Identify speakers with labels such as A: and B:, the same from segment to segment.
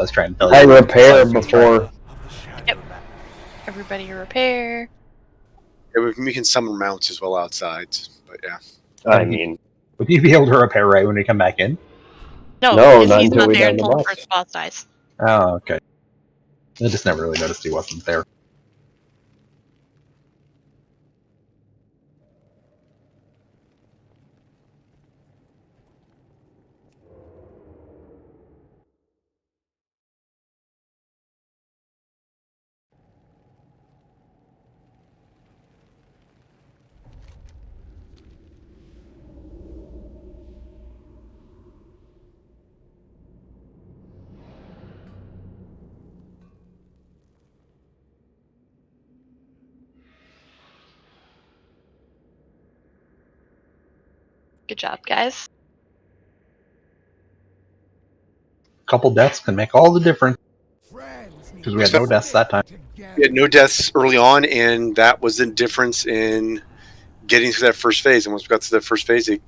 A: I was trying to tell
B: I
A: you.
B: repair before.
C: Yep. Everybody repair.
D: Yeah, we can summon mounts as well outside, but yeah.
B: I mean,
A: Would you be able to repair right when we come back in?
C: No,
B: No,
C: because
B: not
C: he's
B: until
C: not
B: we
C: there
B: down the
C: until the
B: boss.
C: first boss dies.
A: Oh, okay. I just never really noticed he wasn't there.
C: Good job, guys.
A: A couple deaths can make all the difference. Because we had no deaths that time.
D: We had no deaths early on, and that was the difference in getting through that first phase. And once we got to that first phase, we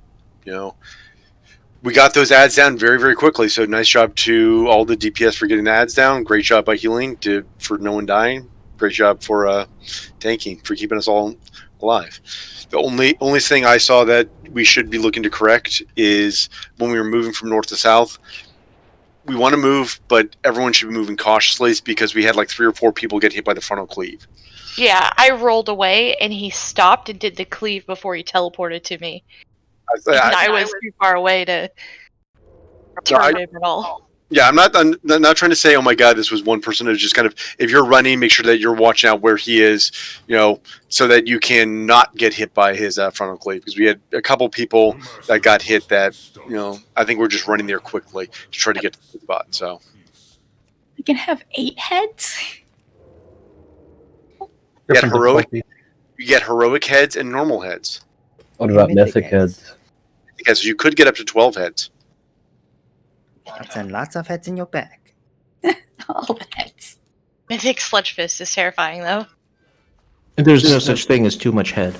D: got those ads down very, very quickly. So nice job to all the DPS for getting the ads down. Great job by healing for no one dying. Great job for tanking, for keeping us all alive. The only thing I saw that we should be looking to correct is when we were moving from north to south. We want to move, but everyone should be moving cautiously because we had like 3 or 4 people get hit by the frontal cleave.
C: Yeah, I rolled away and he stopped and did the cleave before he teleported to me. I was too far away to turn him at all.
D: Yeah, I'm not trying to say, oh my god, this was one person. It's just kind of, if you're running, make sure that you're watching out where he is, so that you can not get hit by his frontal cleave. Because we had a couple people that got hit that, I think we're just running there quickly to try to get to the spot. So
E: We can have 8 heads?
D: You get heroic heads and normal heads.
B: What about mythic heads?
D: Because you could get up to 12 heads.
F: Lots of heads in your back.
E: All the heads.
C: Mythic Sludge Fist is terrifying, though.
F: There's no such thing as too much head.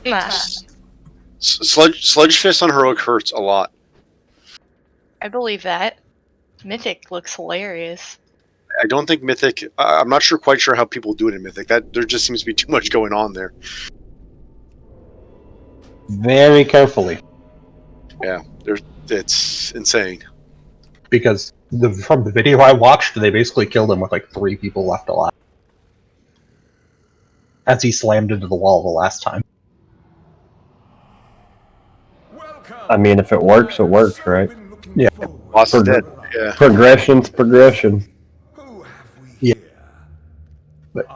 C: Nah,
D: Sludge Fist on heroic hurts a lot.
C: I believe that. Mythic looks hilarious.
D: I don't think Mythic. I'm not quite sure how people do it in Mythic. There just seems to be too much going on there.
A: Very carefully.
D: Yeah, it's insane.
A: Because from the video I watched, they basically killed him with like 3 people left alive. As he slammed into the wall the last time.
B: I mean, if it works, right?
A: Yeah.
D: Boss is dead. Yeah.
B: Progression's progression.
A: Yeah. But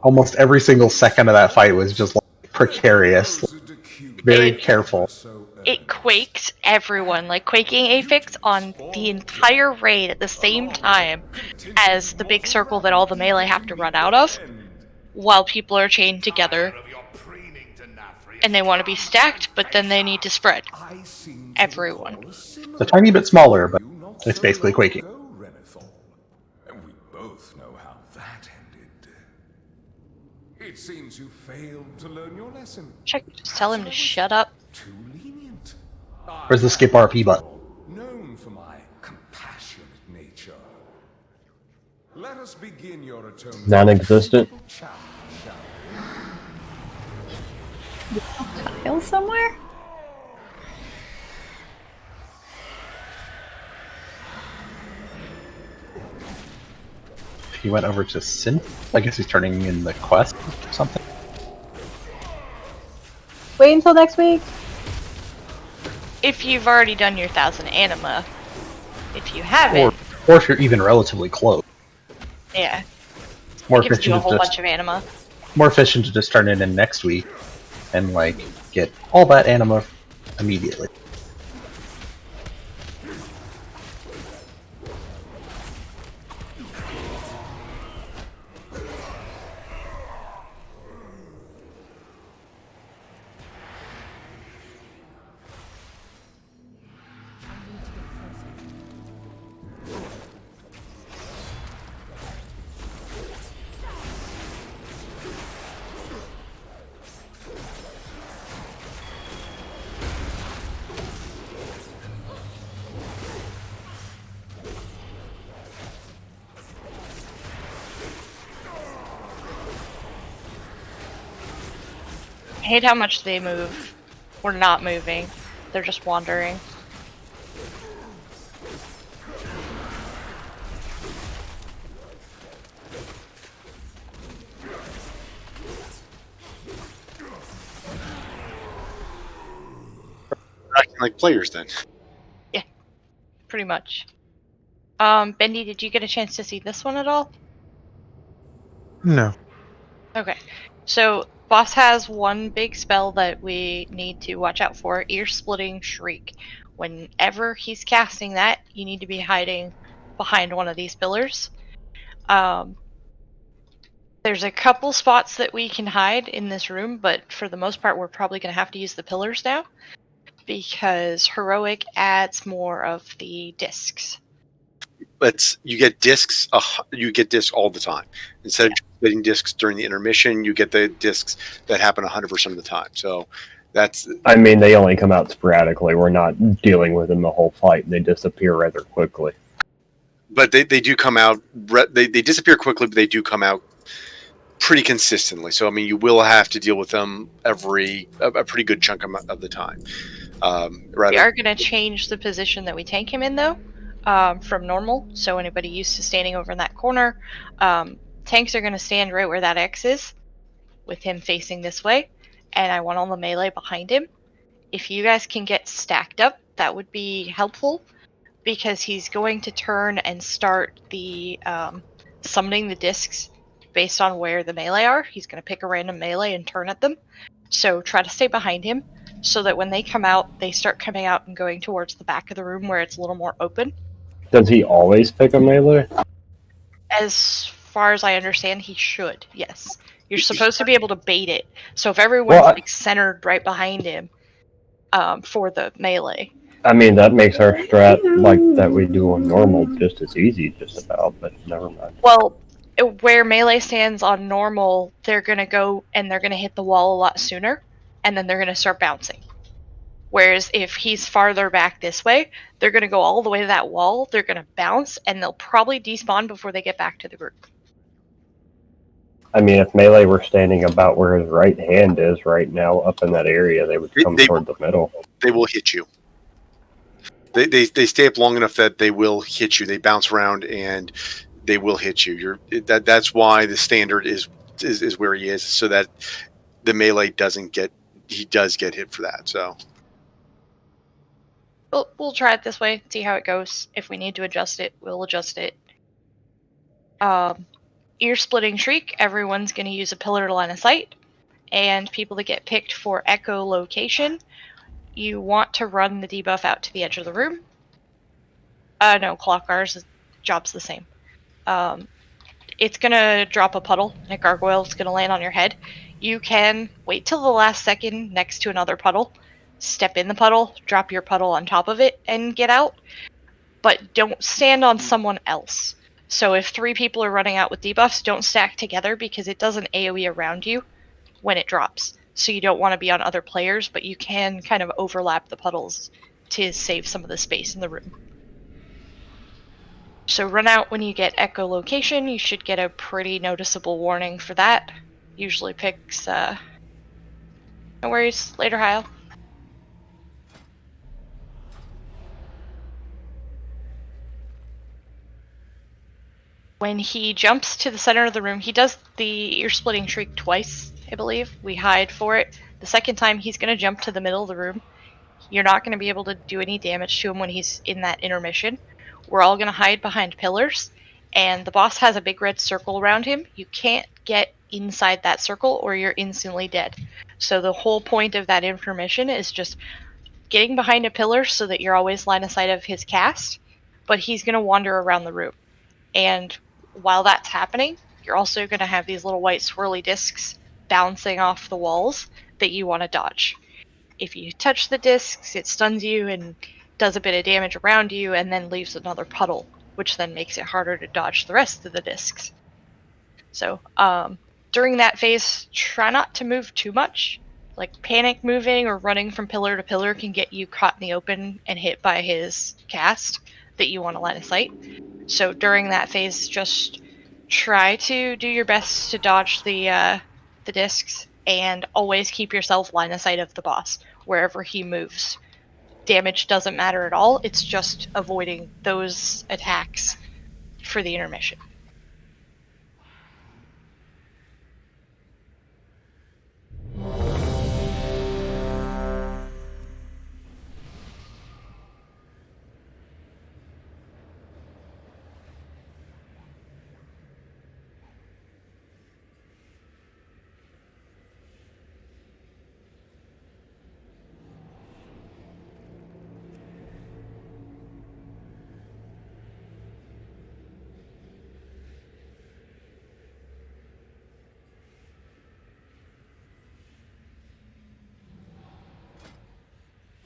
A: almost every single second of that fight was just like precarious. Very careful.
C: It quaked everyone, like quaking Aphix on the entire raid at the same time as the big circle that all the melee have to run out of, while people are chained together. And they want to be stacked, but then they need to spread. Everyone.
A: It's a tiny bit smaller, but it's basically quaking.
G: And we both know how that ended. It seems you failed to learn your lesson.
C: Just tell him to shut up.
G: Too lenient.
A: Where's the skip RP button?
G: Known for my compassionate nature. Let us begin your atonement.
B: Non-existent.
E: Kyle somewhere?
A: He went over to Synth. I guess he's turning in the quest or something.
H: Wait until next week.
C: If you've already done your 1,000 anima. If you haven't,
A: Or if you're even relatively close.
C: yeah.
A: More
C: It gives you
A: efficient
C: a whole
A: to
C: bunch of anima.
A: more efficient to just turn it in next week and like get all that anima immediately.
C: hate how much they move. We're not moving. They're just wandering.
D: We're acting like players then.
C: Pretty much. Bendy, did you get a chance to see this one at all?
A: No.
C: Okay. So, boss has one big spell that we need to watch out for, Ear-Splitting Shriek. Whenever he's casting that, you need to be hiding behind one of these pillars. There's a couple spots that we can hide in this room, but for the most part, we're probably going to have to use the pillars now, because Heroic adds more of the discs.
D: But you get discs. You get discs all the time. Instead of getting discs during the intermission, you get the discs that happen 100% of the time. So that's.
B: I mean, they only come out sporadically. We're not dealing with them the whole fight. They disappear rather quickly.
D: But they do come out. They disappear quickly, but they do come out pretty consistently. So I mean, you will have to deal with them a pretty good chunk of the time.
C: We are going to change the position that we tank him in, though, from normal. So anybody used to standing over in that corner, tanks are going to stand right where that X is, with him facing this way, and I want all the melee behind him. If you guys can get stacked up, that would be helpful, because he's going to turn and start the summoning the discs based on where the melee are. He's going to pick a random melee and turn at them. So try to stay behind him, so that when they come out, they start coming out and going towards the back of the room where it's a little more open.
B: Does he always pick a melee?
C: As far as I understand, he should, yes. You're supposed to be able to bait it. So if everyone's like centered right behind him for the melee.
B: I mean, that makes our strat like that we do on normal just as easy, just about, but never mind.
C: Well, where melee stands on normal, they're going to go and they're going to hit the wall a lot sooner, and then they're going to start bouncing. Whereas if he's farther back this way, they're going to go all the way to that wall, they're going to bounce, and they'll probably despawn before they get back to the group.
B: I mean, if melee were standing about where his right hand is right now, up in that area, they would come toward the middle.
D: They will hit you. They stay up long enough that they will hit you. They bounce around and they will hit you. That's why the standard is where he is, so that the melee does get hit for that. So
C: we'll try it this way, see how it goes. If we need to adjust it, we'll adjust it. Ear-Splitting Shriek, everyone's going to use a pillar to line of sight, and people that get picked for echolocation, you want to run the debuff out to the edge of the room. No, Clockgar's job's the same. It's going to drop a puddle, and a gargoyle is going to land on your head. You can wait till the last second next to another puddle, step in the puddle, drop your puddle on top of it, and get out. But don't stand on someone else. So if 3 people are running out with debuffs, don't stack together, because it doesn't AoE around you when it drops. So you don't want to be on other players, but you can kind of overlap the puddles to save some of the space in the room. So run out when you get echolocation. You should get a pretty noticeable warning for that. Usually picks, no worries, later, Heil. When he jumps to the center of the room, he does the ear-splitting shriek twice, I believe. We hide for it. The second time, he's going to jump to the middle of the room. You're not going to be able to do any damage to him when he's in that intermission. We're all going to hide behind pillars, and the boss has a big red circle around him. You can't get inside that circle or you're instantly dead. So the whole point of that intermission is just getting behind a pillar so that you're always line of sight of his cast, but he's going to wander around the room. And while that's happening, you're also going to have these little white swirly discs bouncing off the walls that you want to dodge. If you touch the discs, it stuns you and does a bit of damage around you and then leaves another puddle, which then makes it harder to dodge the rest of the discs. So during that phase, try not to move too much. Like panic moving or running from pillar to pillar can get you caught in the open and hit by his cast that you want to line of sight. So during that phase, just try to do your best to dodge the discs and always keep yourself line of sight of the boss wherever he moves. Damage doesn't matter at all, it's just avoiding those attacks for the intermission.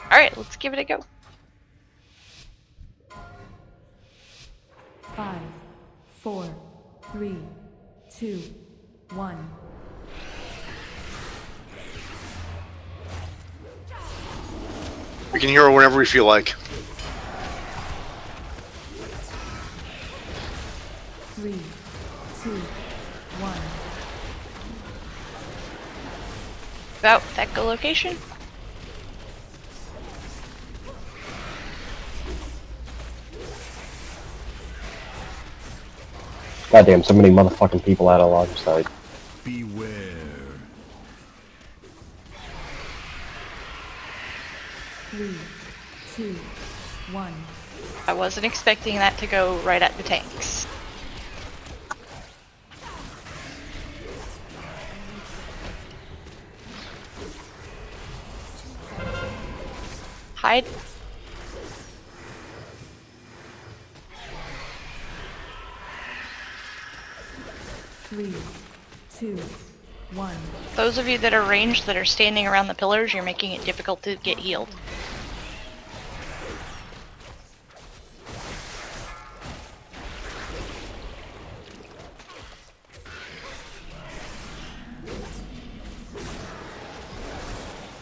C: Alright, let's give it a go.
H: 5, 4, 3, 2, 1.
D: We can hear her whenever we feel like.
H: 3, 2, 1.
C: About echolocation.
B: Goddamn, so many motherfucking people out of line of sight.
G: Beware.
H: Three, 2, 1.
C: I wasn't expecting that to go right at the tanks. Hide.
H: Three, 2, 1.
C: Those of you that are ranged that are standing around the pillars, you're making it difficult to get healed.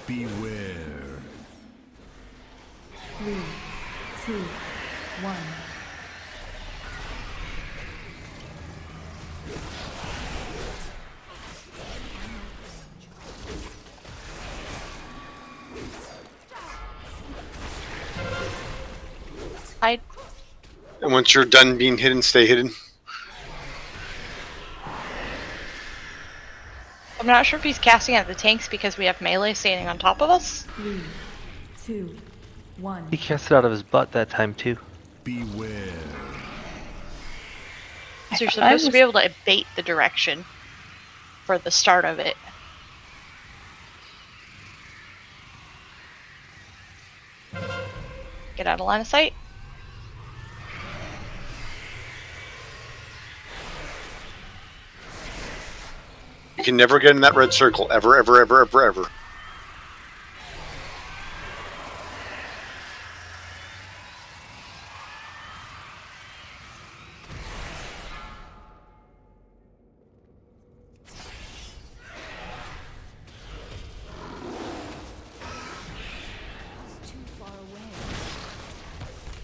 G: Beware.
H: 3, 2, 1.
C: Hide.
D: And once you're done being hidden, stay hidden.
C: I'm not sure if he's casting at the tanks because we have melee standing on top of us.
H: 3, 2, 1.
I: He cast it out of his butt that time too.
G: Beware.
C: So you're supposed to be able to bait the direction for the start of it. Get out of line of sight.
D: You can never get in that red circle. Ever, ever, ever, ever, ever.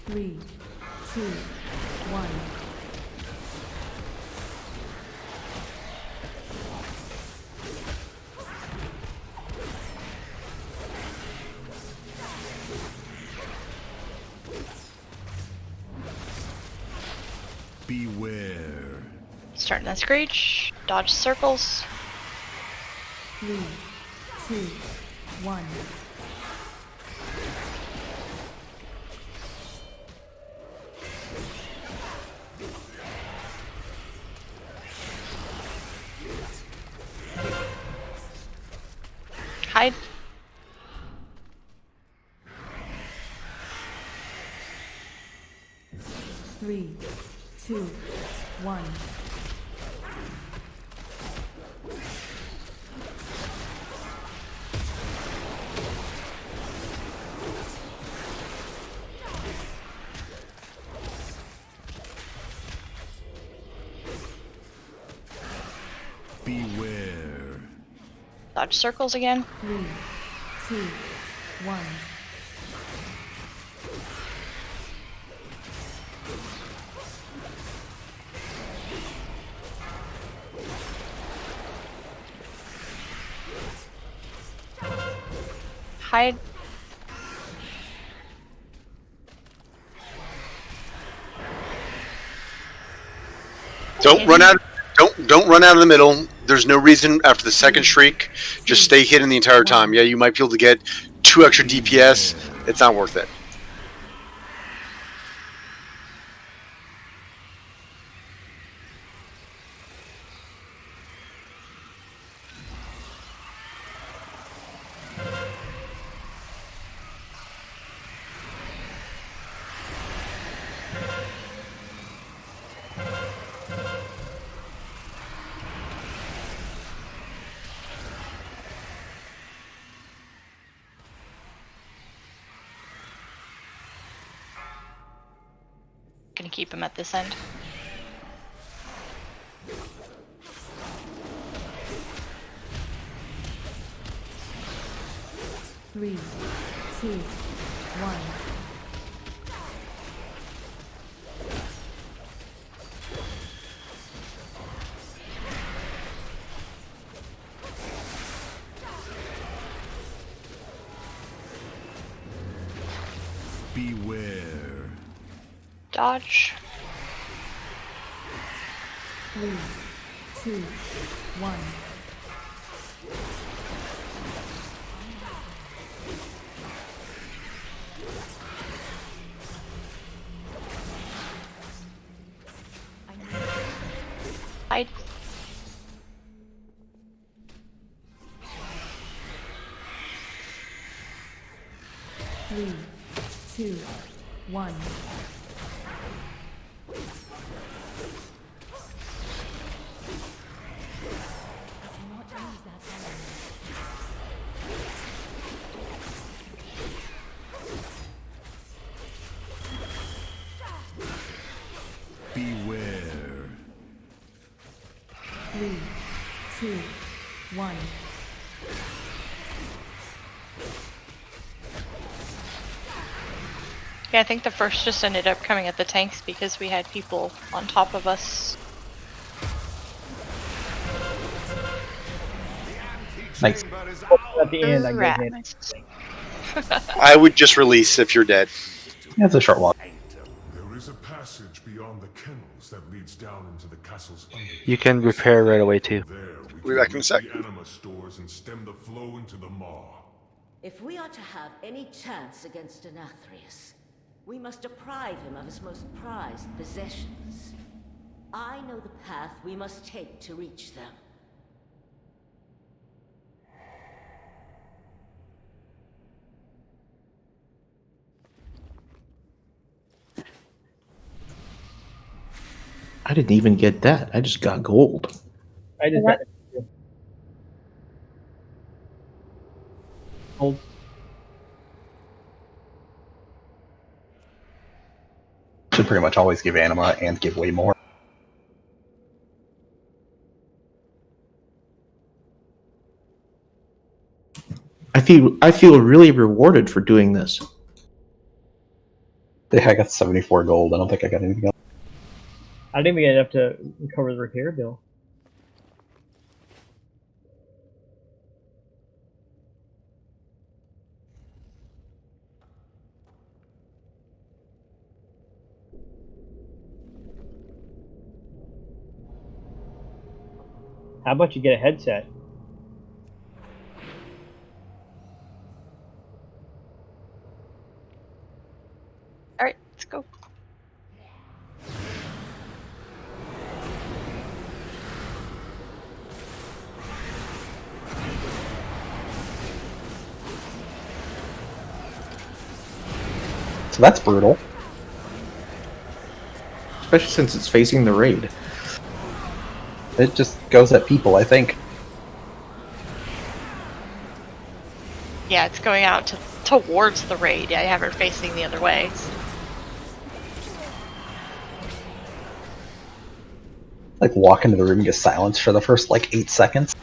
H: Three, 2, 1.
G: Beware.
C: Starting that screech. Dodge circles.
H: 3, 2, 1.
C: Hide.
H: Three, 2, 1.
G: Beware.
C: Dodge circles again.
H: 3, 2, 1.
C: Hide.
D: Don't run out. Don't run out of the middle. There's no reason after the second shriek. Just stay hidden the entire time. Yeah, you might be able to get 2 extra DPS. It's not worth it.
C: Gonna keep him at this end.
H: Three, two, one.
G: Beware.
C: Dodge.
H: 3, 2, 1.
C: Hide.
H: Three, two, one.
G: Beware.
H: 3, 2, 1.
C: Yeah, I think the first just ended up coming at the tanks because we had people on top of us.
A: Nice.
J: At the end, I get hit.
D: I would just release if you're dead.
A: Yeah, it's a short walk.
G: There is a passage beyond the kennels that leads down into the castle's underground.
I: You can repair right away too.
G: There
D: We'll be back in a sec.
G: the anima stores and stem the flow into the maw.
K: If we are to have any chance against Nathrius, we must deprive him of his most prized possessions. I know the path we must take to reach them.
F: I didn't even get that. I just got gold.
J: I just got hold.
A: Should pretty much always give anima and give way more.
F: I feel really rewarded for doing this.
A: Yeah, I got 74 gold. I don't think I got anything else.
J: I didn't even get enough to cover the repair bill. How about you get a headset?
C: Alright, let's go.
A: So that's brutal.
F: Especially since it's facing the raid.
A: It just goes at people, I think.
C: Yeah, it's going out towards the raid. I have her facing the other way.
A: Like walk into the room and get silenced for the first like 8 seconds.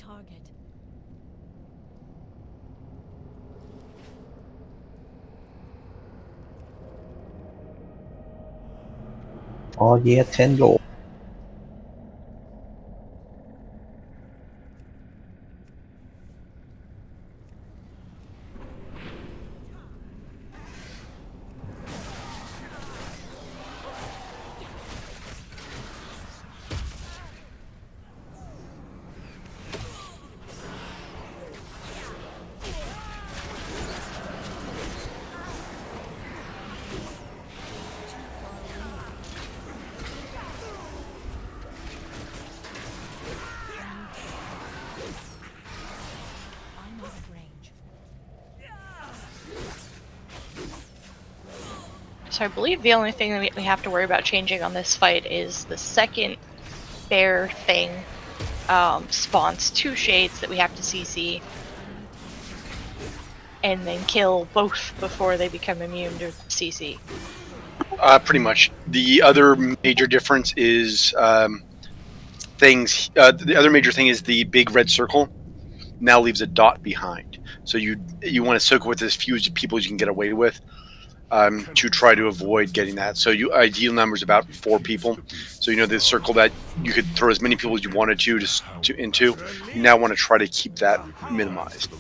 H: target.
A: Oh yeah, 10 gold.
H: I'm out of range.
C: So I believe the only thing that we have to worry about changing on this fight is the second bear thing spawns 2 shades that we have to CC and then kill both before they become immune to CC.
D: Pretty much. The other major difference is things. The other major thing is the big red circle now leaves a dot behind. So you want to soak with as few people as you can get away with to try to avoid getting that. So ideal number is about 4 people. So the circle that you could throw as many people as you wanted to into. You now want to try to keep that minimized.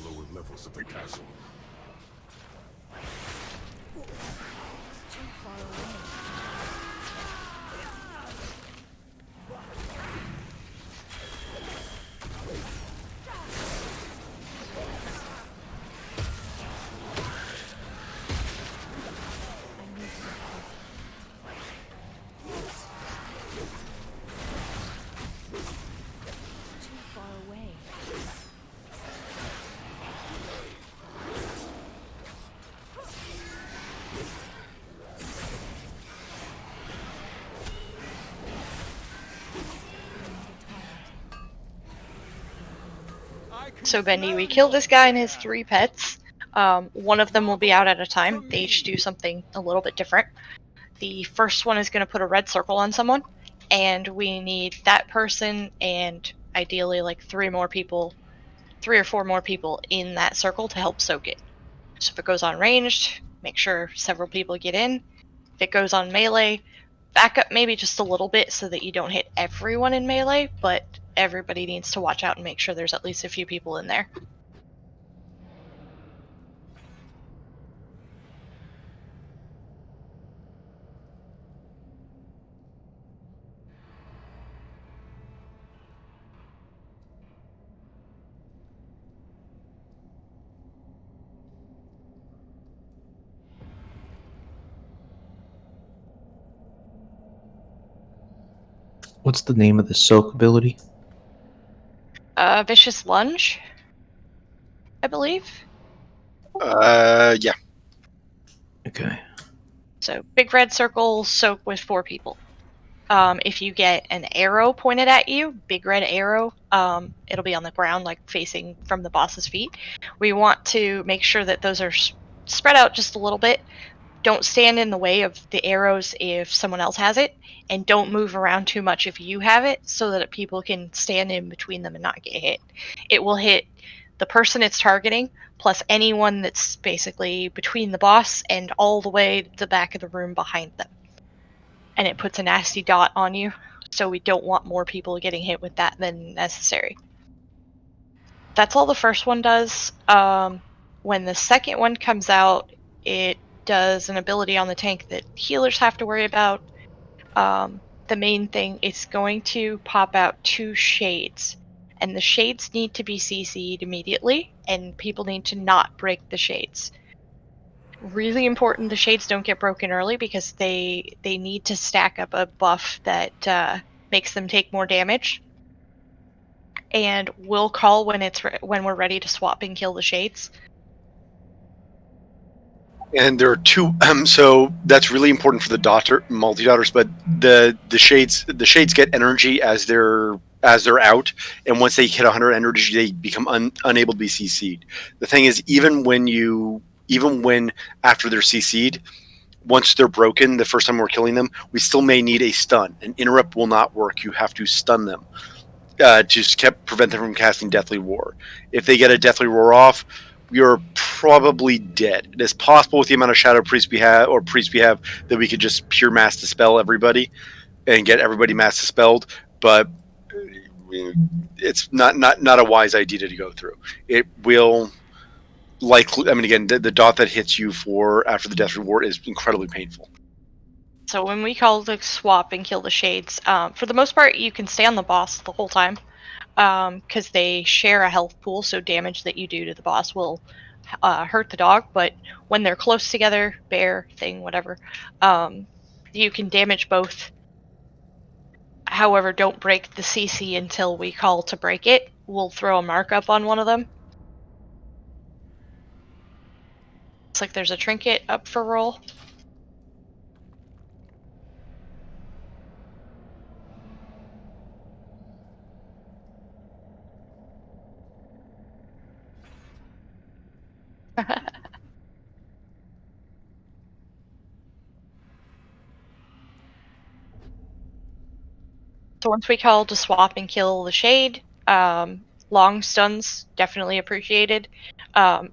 C: So Bendy, we kill this guy and his 3 pets. One of them will be out at a time. They each do something a little bit different. The first one is going to put a red circle on someone, and we need that person and ideally like 3 or 4 more people in that circle to help soak it. So if it goes on ranged, make sure several people get in. If it goes on melee, back up maybe just a little bit so that you don't hit everyone in melee, but everybody needs to watch out and make sure there's at least a few people in there.
F: What's the name of the soak ability?
C: Vicious Lunge, I believe.
D: Yeah.
F: Okay.
C: So big red circle, soak with 4 people. If you get an arrow pointed at you, big red arrow, it'll be on the ground, like facing from the boss's feet. We want to make sure that those are spread out just a little bit. Don't stand in the way of the arrows if someone else has it, and don't move around too much if you have it, so that people can stand in between them and not get hit. It will hit the person it's targeting, plus anyone that's basically between the boss and all the way to the back of the room behind them. And it puts a nasty dot on you, so we don't want more people getting hit with that than necessary. That's all the first one does. When the second one comes out, it does an ability on the tank that healers have to worry about. The main thing is going to pop out 2 shades, and the shades need to be CC'd immediately, and people need to not break the shades. Really important the shades don't get broken early, because they need to stack up a buff that makes them take more damage. And we'll call when when we're ready to swap and kill the shades.
D: And there are 2. So that's really important for the multi-daughters. But the shades get energy as they're out, and once they hit 100 energy, they become unable to be CC'd. The thing is, even when after they're CC'd, once they're broken, the first time we're killing them, we still may need a stun. An interrupt will not work. You have to stun them. to just prevent them from casting Deathly Roar. If they get a Deathly Roar off, you're probably dead. It is possible with the amount of Shadow Priests we have, that we could just pure mass dispel everybody and get everybody mass dispelled, but it's not a wise idea to go through. It will likely. I mean, again, the dot that hits you after the Death Reward is incredibly painful.
C: So when we call to swap and kill the shades, for the most part, you can stay on the boss the whole time, because they share a health pool. So damage that you do to the boss will hurt the dog. But when they're close together, bear thing, whatever, you can damage both. However, don't break the CC until we call to break it. We'll throw a markup on one of them. Looks like there's a trinket up for roll. So once we call to swap and kill the shade, long stuns definitely appreciated.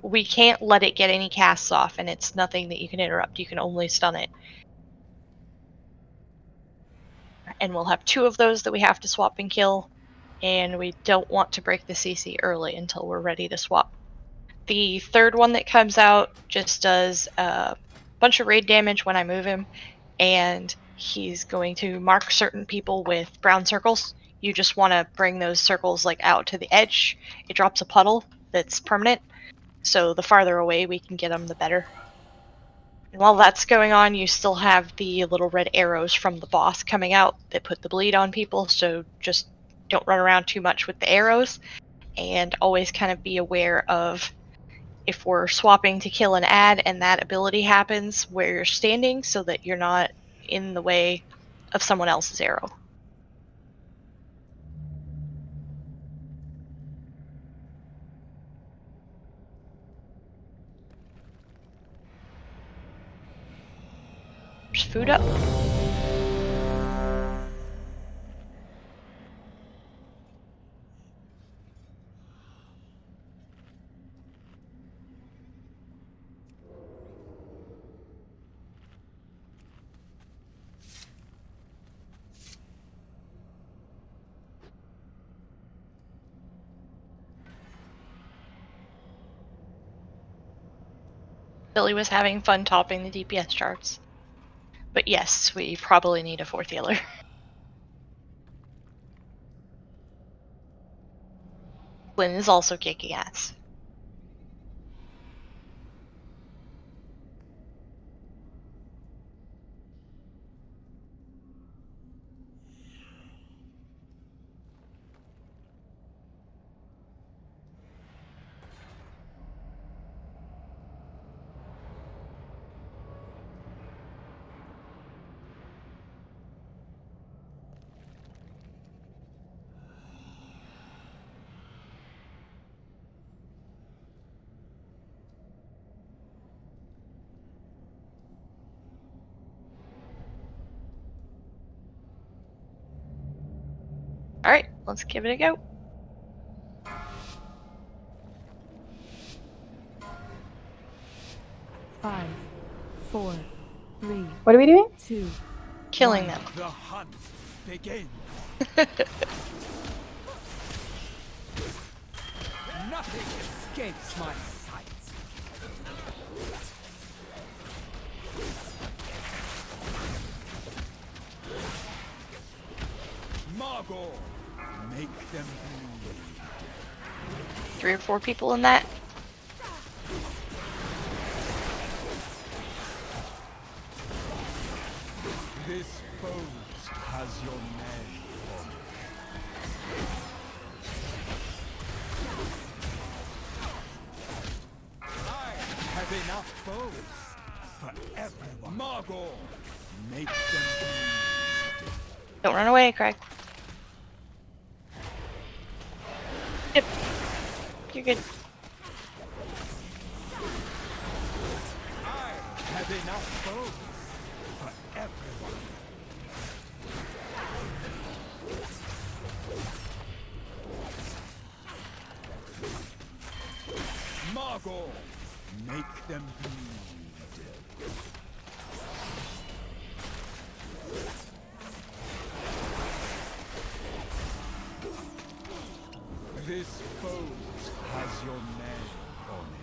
C: We can't let it get any casts off, and it's nothing that you can interrupt. You can only stun it. And we'll have 2 of those that we have to swap and kill, and we don't want to break the CC early until we're ready to swap. The third one that comes out just does a bunch of raid damage when I move him, and he's going to mark certain people with brown circles. You just want to bring those circles like out to the edge. It drops a puddle that's permanent, so the farther away we can get them, the better. And while that's going on, you still have the little red arrows from the boss coming out that put the bleed on people, so just don't run around too much with the arrows, and always kind of be aware of if we're swapping to kill an ad and that ability happens, where you're standing so that you're not in the way of someone else's arrow. There's food up. Billy was having fun topping the DPS charts. But yes, we probably need a 4th healer. Lynn is also kicking ass. Alright, let's give it a go.
H: Five, 4, 3.
E: What are we doing?
H: 2.
C: Killing them.
G: The hunt begins. Nothing escapes my sight. Margot, make them bleed.
C: 3 or 4 people in that.
G: This boat has your name on it. I have enough boats for everyone. Margot, make them bleed.
C: Don't run away, Craig. Yep. You're good.
G: I have enough boats for everyone. Argor, make them bleed. This boat has your name on it.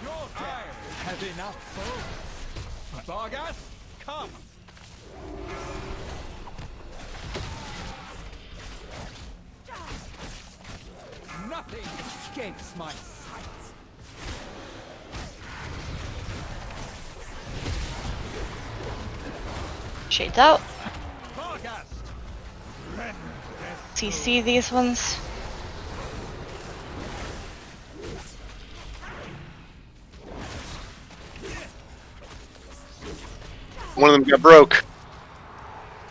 G: Your day has enough boats. Vargas, come! Nothing escapes my sight.
C: Shades out.
G: Vargas, rend their
C: CC these ones.
D: One of them got broke.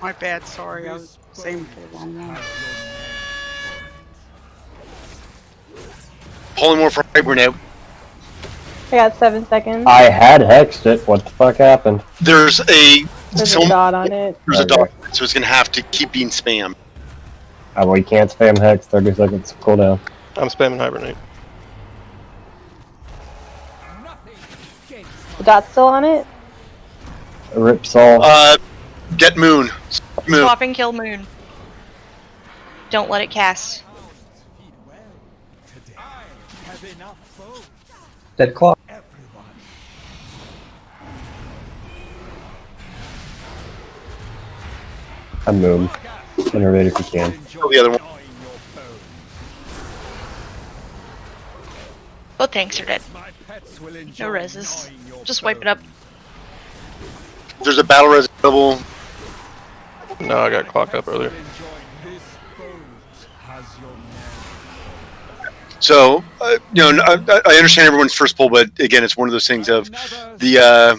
L: My bad, sorry, I was aiming for the wrong one.
D: Polymorph for hibernate.
M: I got 7 seconds.
B: I had hexed it. What the fuck happened?
D: There's a
M: There's a dot on it.
D: There's a
B: Okay.
D: dot, so it's gonna have to keep being spammed.
B: We can't spam hex. 30 seconds cooldown.
I: I'm spamming hibernate.
M: The dot's still on it?
B: Rip Saul.
D: Get Moon. Moon.
C: Swap and kill Moon. Don't let it cast.
A: Dead Claw.
B: I'm Moon. Innervate if you can.
D: Kill the other one.
C: Both tanks are dead. No reses. Just wipe it up.
D: There's a battle res double.
I: No, I got clocked up earlier.
D: So, you know, I understand everyone's first pull, but again, it's one of those things of the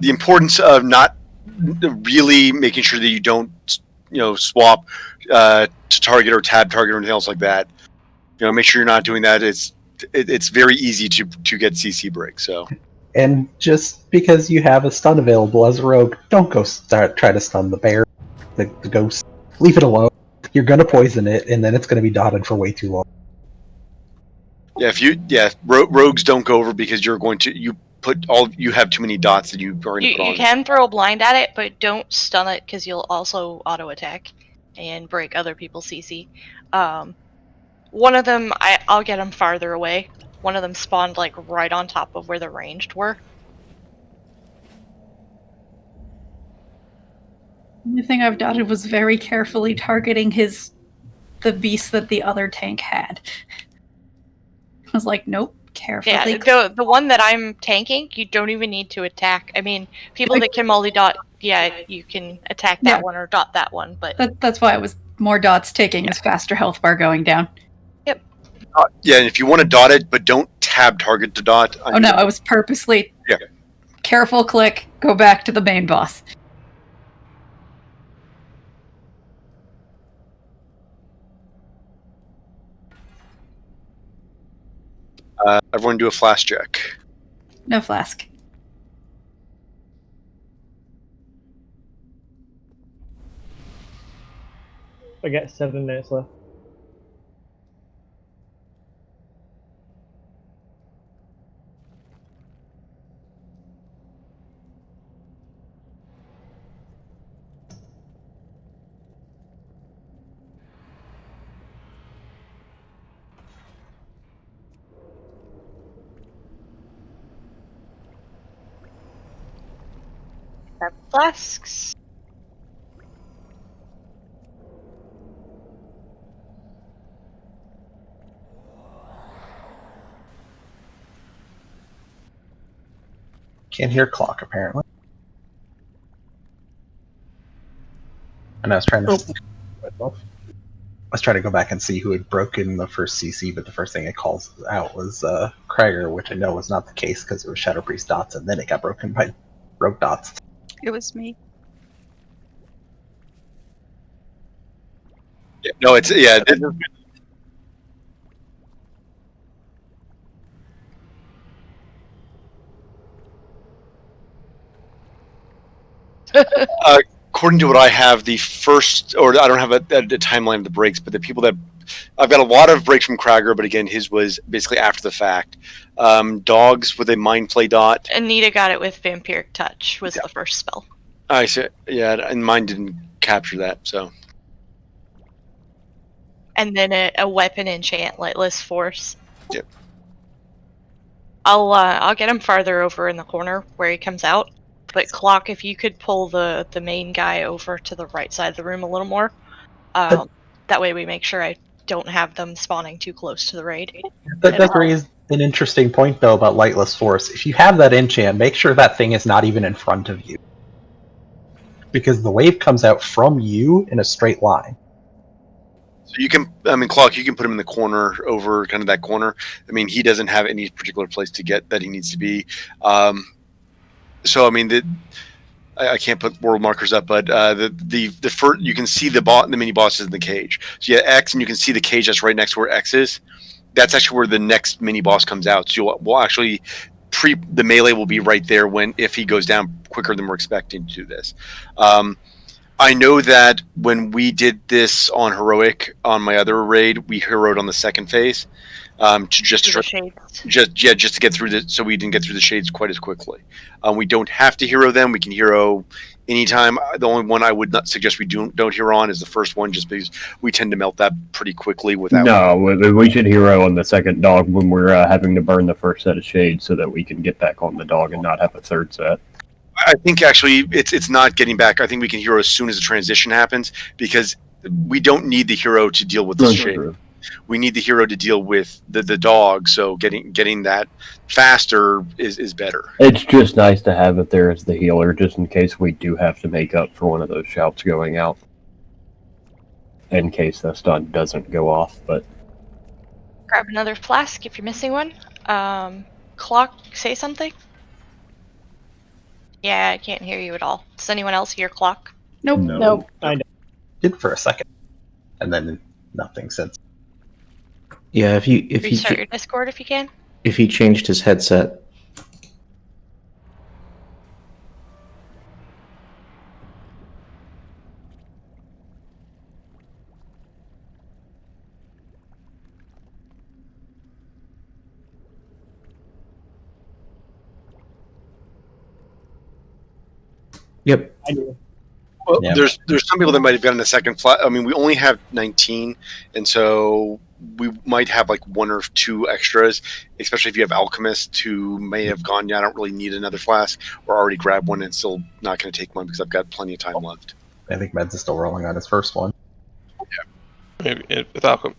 D: importance of not really making sure that you don't, you know, swap to target or tab target or anything else like that. You know, make sure you're not doing that. It's very easy to get CC break. So,
A: And just because you have a stun available as a rogue, don't go try to stun the bear, the ghost. Leave it alone. You're gonna poison it, and then it's gonna be dotted for way too long.
D: yeah, rogues don't go over because you have too many dots that you already put on.
C: You can throw a blind at it, but don't stun it because you'll also auto attack and break other people's CC. One of them, I'll get them farther away. One of them spawned like right on top of where the ranged were.
E: The only thing I've dotted was very carefully targeting the beast that the other tank had. I was like, nope, carefully.
C: Yeah, the one that I'm tanking, you don't even need to attack. I mean, people that can multi-dot, yeah, you can attack that one or dot that one, but...
E: That's why it was more dots taking is faster health bar going down.
C: Yep.
D: Yeah, and if you want to dot it, but don't tab target to dot.
E: Oh no, I was purposely careful click, go back to the main boss.
D: Everyone do a flash check.
E: No flask.
J: I got 7 minutes left.
C: Flasks.
A: Can't hear clock apparently. And I was trying to go back and see who had broken the first CC, but the first thing it calls out was Krieger, which I know was not the case because it was Shadow Priest dots, and then it got broken by rogue dots.
L: It was me.
D: Yeah, no, it's according to what I have, the first, or I don't have a timeline of the breaks, but the people that I've got a lot of breaks from Krager, but again, his was basically after the fact. Dogs with a mind play dot.
C: Anita got it with Vampiric Touch was the first spell.
D: I see. Yeah, and mine didn't capture that. So.
C: And then a weapon enchant, Lightless Force.
D: Yep.
C: I'll get him farther over in the corner where he comes out. But Clock, if you could pull the main guy over to the right side of the room a little more, that way we make sure I don't have them spawning too close to the raid.
A: That does raise an interesting point, though, about Lightless Force. If you have that enchant, make sure that thing is not even in front of you. Because the wave comes out from you in a straight line.
D: So you can, Clock, you can put him in the corner over kind of that corner. I mean, he doesn't have any particular place to get that he needs to be. So, I mean, I can't put world markers up, but the first, you can see the mini bosses in the cage. So you have X, and you can see the cage that's right next to where X is. That's actually where the next mini boss comes out. So we'll actually the melee will be right there if he goes down quicker than we're expecting to do this. I know that when we did this on Heroic on my other raid, we heroed on the second phase just to get through so we didn't get through the shades quite as quickly. We don't have to hero them. We can hero anytime. The only one I would not suggest we don't hero on is the first one, just because we tend to melt that pretty quickly without.
B: No, we should hero on the second dog when we're having to burn the first set of shades so that we can get back on the dog and not have a third set.
D: I think actually it's not getting back. I think we can hero as soon as the transition happens, because we don't need the hero to deal with the shade. We need the hero to deal with the dog, so getting that faster is better.
B: It's just nice to have it there as the healer, just in case we do have to make up for one of those shouts going out. In case that stun doesn't go off, but...
C: Grab another flask if you're missing one. Clock, say something? Yeah, I can't hear you at all. Does anyone else hear Clock?
E: Nope.
M: Nope.
J: I know.
A: Did for a second. And then nothing since.
F: Yeah, if
C: Restart your Discord if you can.
F: If he changed his headset. Yep.
J: I do.
D: Well,
A: Yeah.
D: there's some people that might have gotten a second flat. I mean, we only have 19, and so we might have like one or two extras, especially if you have alchemists who may have gone, yeah, I don't really need another flask, or already grab one and still not going to take one because I've got plenty of time left.
A: I think Meds is still rolling on his first one.
I: Maybe with alchem.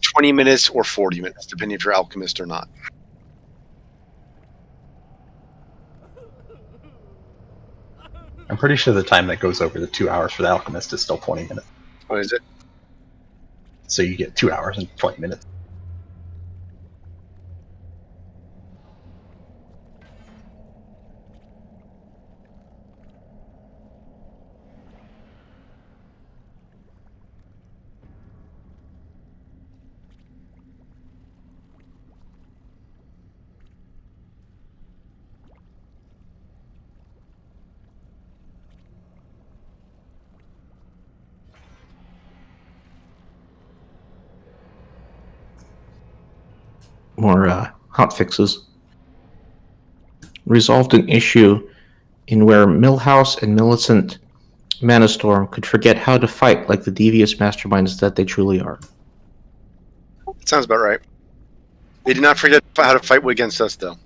D: 20 minutes or 40 minutes, depending if you're alchemist or not.
A: I'm pretty sure the time that goes over the 2 hours for the alchemist is still 20 minutes.
D: What is it?
A: So you get 2 hours and 20 minutes.
F: More hot fixes. Resolved an issue in where Millhouse and Millicent Manastorm could forget how to fight like the devious masterminds that they truly are.
D: Sounds about right. They did not forget how to fight against us, though.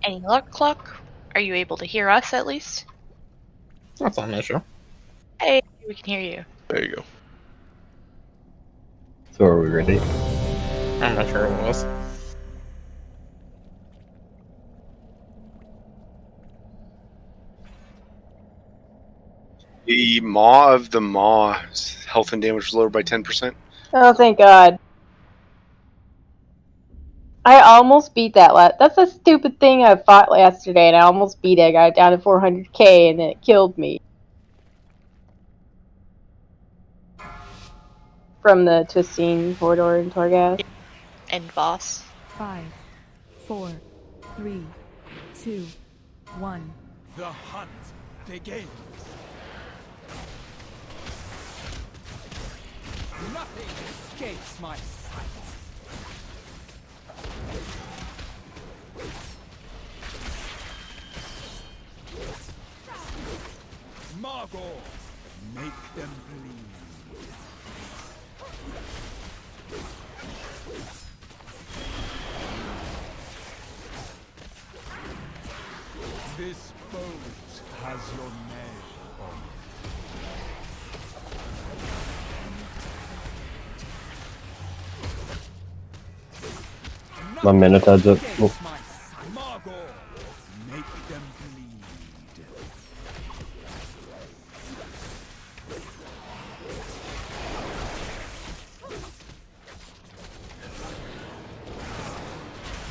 C: Any luck, Clock? Are you able to hear us at least?
F: That's not an issue.
C: Hey, we can hear you.
I: There you go.
B: So are we ready?
F: I'm not sure it was.
D: The Maw of the Maw's health and damage was lowered by 10%.
M: Oh, thank God. I almost beat that That's a stupid thing I fought yesterday, and I almost beat it. I got it down to 400k, and then it killed me. From the twisting corridor in Torghast.
C: End boss.
H: 5, 4, 3, 2, 1.
G: The hunt begins. Nothing escapes my sight. Margot, make them bleed. This boat has your name on it.
B: My Minotaur's up. Oh.
G: Margot, make them bleed.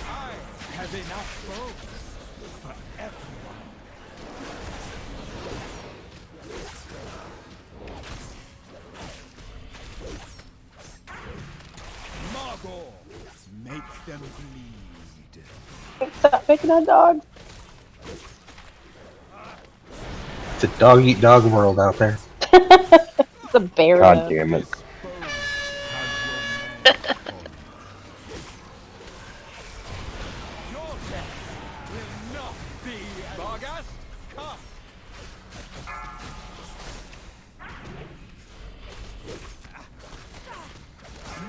G: I have enough boats for everyone. Margot, make them bleed.
M: Stop picking on dogs.
A: It's a dog-eat-dog world out there.
M: It's a bear.
B: God
M: though.
B: damn it.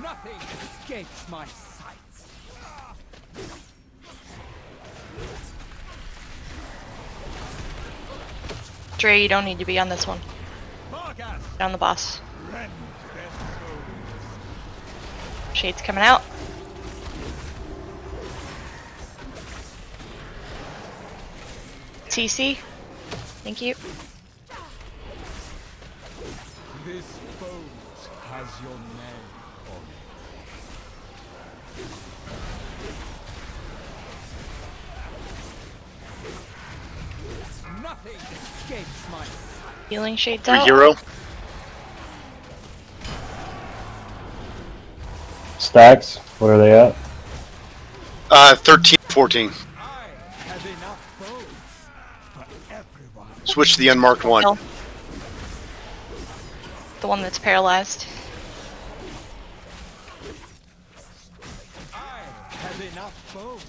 G: Nothing escapes my sights.
C: Dre, you don't need to be on this one. On the boss. Shade's coming out. TC. Thank you.
G: This boat has your name on it. Nothing escapes my sight.
C: Healing Shade's
D: Free
C: out.
D: hero.
B: Stacks, what are they at?
D: 13, 14.
G: Have enough boats for everyone.
D: Switch to the unmarked one.
C: Kill. The one that's paralyzed.
G: I have enough boats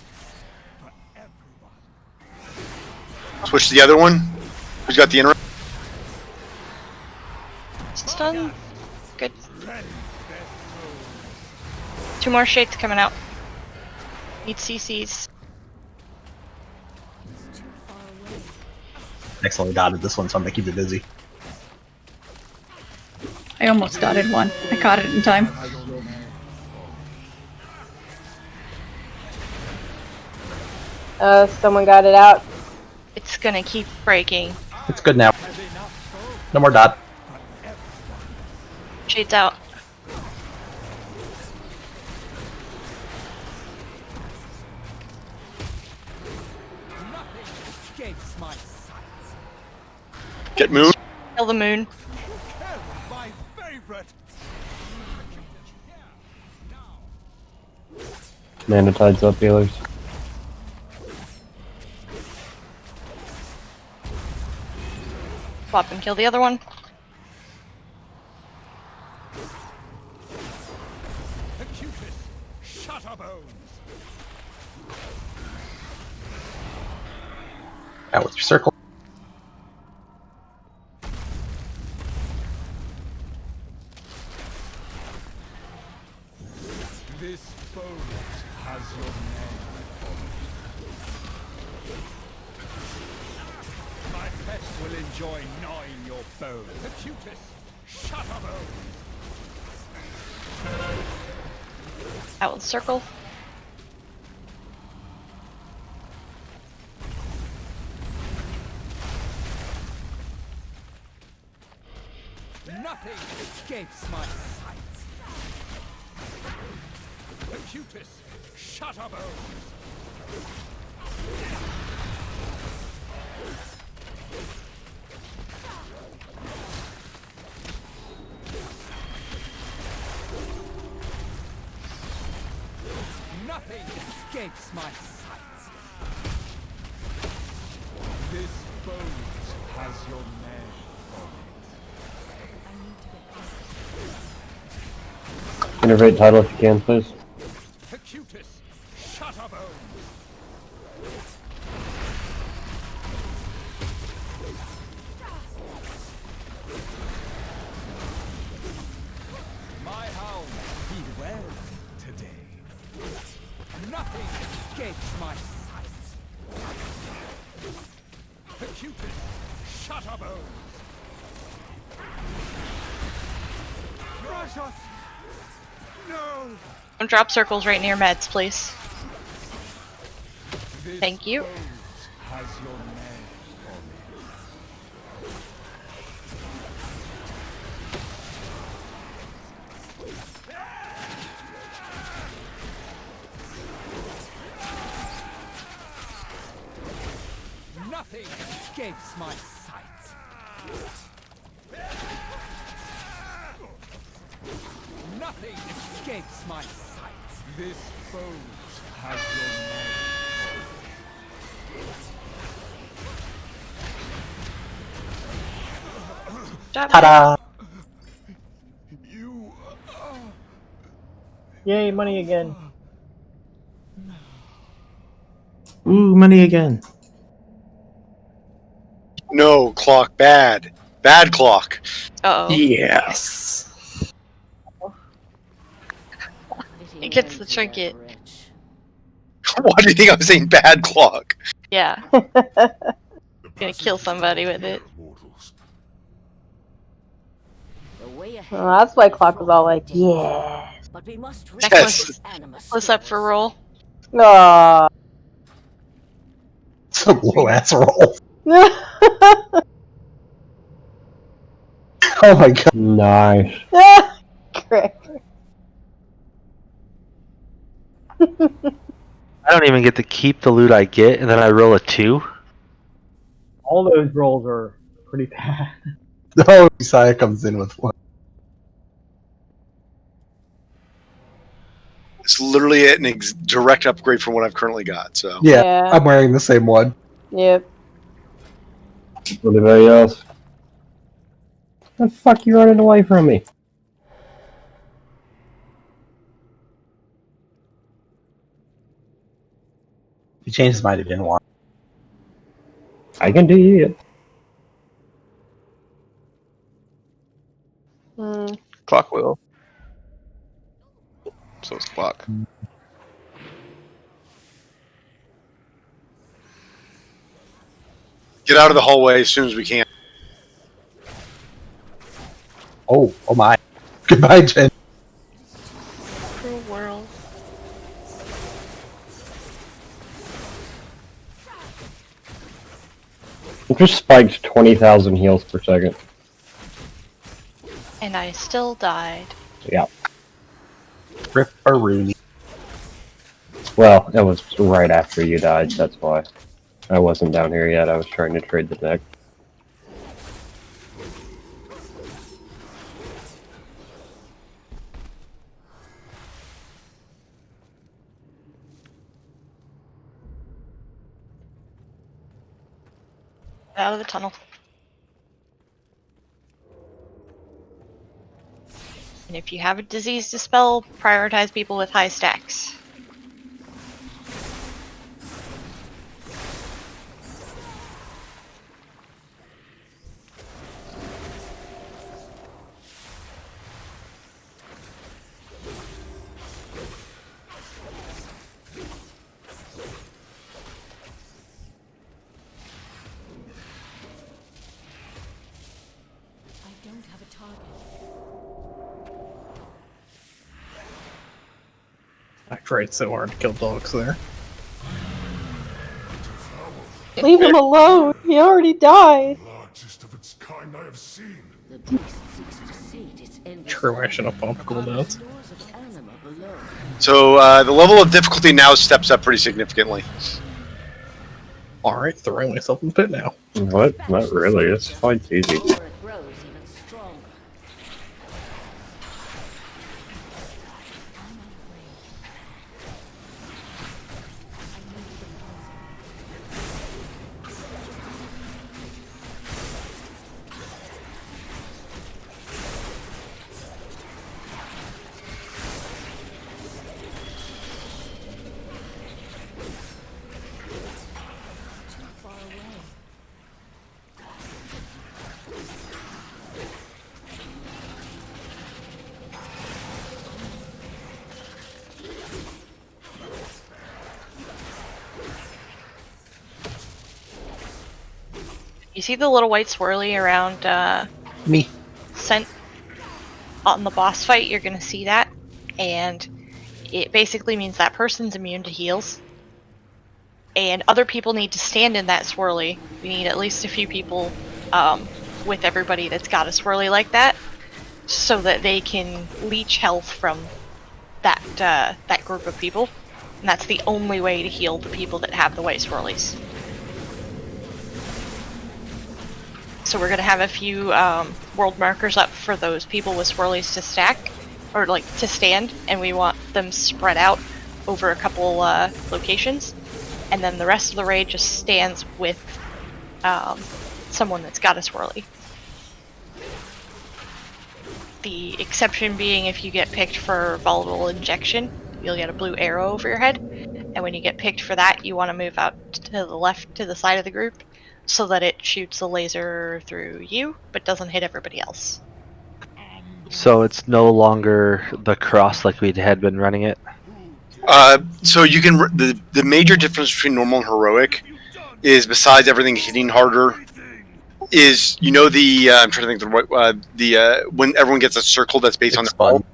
G: for everyone.
D: Switch to the other one. Who's got the interim?
C: Stun. Good. 2 more Shades coming out. Need CCs.
A: Excellently dotted this one, so I'm gonna keep it busy.
E: I almost dotted one. I caught it in time.
M: Someone got it out.
C: It's gonna keep breaking.
A: It's good now. No more dot.
C: Shade's out.
G: Escapes my sights.
D: Get moon.
C: Kill the moon.
G: My favorite.
B: Minotaur's up, healers.
C: Swap and kill the other one.
G: Shutterbones.
A: Out with your circle.
G: This boat has your name on it. My pets will enjoy gnawing your bones. The cutest shutterbone.
C: Out with the circle.
G: Nothing escapes my sights. Acutus, shut up, nothing escapes my sights. This boat has your name on it.
B: Innervate title if you can, please.
G: Acutus, shut up, my hound feed well today. Nothing escapes my sights. Acutus, shut up, Crush us! No!
C: Don't drop circles right near meds, please. Thank you.
G: Has your name on it. Nothing escapes my sight. Nothing escapes my sight. This boat has your name.
A: Ta-da!
J: Yay, money again.
F: Ooh, money again.
D: No, clock bad. Bad clock.
C: Uh-oh.
A: Yes.
C: It gets the trinket.
D: Why do you think I was saying bad clock?
C: Yeah. Gonna kill somebody with it.
M: Well, that's why Clock was all like, yeah.
K: But we must
C: Necklace. What's up for roll?
M: Aww.
A: Some low ass roll. Oh my god.
B: Nice.
M: Great.
N: I don't even get to keep the loot I get, and then I roll a 2.
J: All those rolls are pretty bad.
A: Oh, Isaiah comes in with one.
D: It's literally an direct upgrade from what I've currently got. So
A: Yeah, I'm wearing the same one.
M: Yep.
B: Anybody else? The fuck you running away from me?
A: He changed his mind, he didn't want.
B: I can do you.
I: Clock will. So it's clock.
D: get out of the hallway as soon as we can.
A: Oh my. Goodbye, Jen.
C: Cruel world.
B: It just spiked 20,000 heals per second.
C: And I still died.
B: Yeah.
A: Rip-a-rooney.
B: Well, it was right after you died, that's why. I wasn't down here yet, I was trying to trade the deck.
C: Out of the tunnel. And if you have a disease to spell, prioritize people with high stacks.
K: I don't have a target.
O: I've tried so hard to kill dogs there.
M: Leave him alone. He already died.
G: Largest of its kind I have seen.
K: The beast seeks to sate its envious
O: True, I should have bumped cooldowns.
K: doors of anima below.
D: So the level of difficulty now steps up pretty significantly.
O: Alright, throwing myself in the pit now.
B: What? Not really. It's fine, easy.
K: It grows even stronger.
C: You see the little white swirly around
A: Me.
C: Sent on the boss fight, you're gonna see that, and it basically means that person's immune to heals. And other people need to stand in that swirly. We need at least a few people with everybody that's got a swirly like that, so that they can leech health from that group of people. And that's the only way to heal the people that have the white swirlies. So we're gonna have a few world markers up for those people with swirlies to stack, or like to stand, and we want them spread out over a couple locations, and then the rest of the raid just stands with someone that's got a swirly. The exception being if you get picked for volatile injection, you'll get a blue arrow over your head, and when you get picked for that, you want to move out to the left, to the side of the group, so that it shoots a laser through you, but doesn't hit everybody else.
N: So it's no longer the cross like we had been running it?
D: So you can the major difference between normal and heroic is, besides everything hitting harder, is the I'm trying to think when everyone gets a circle that's based on the ball.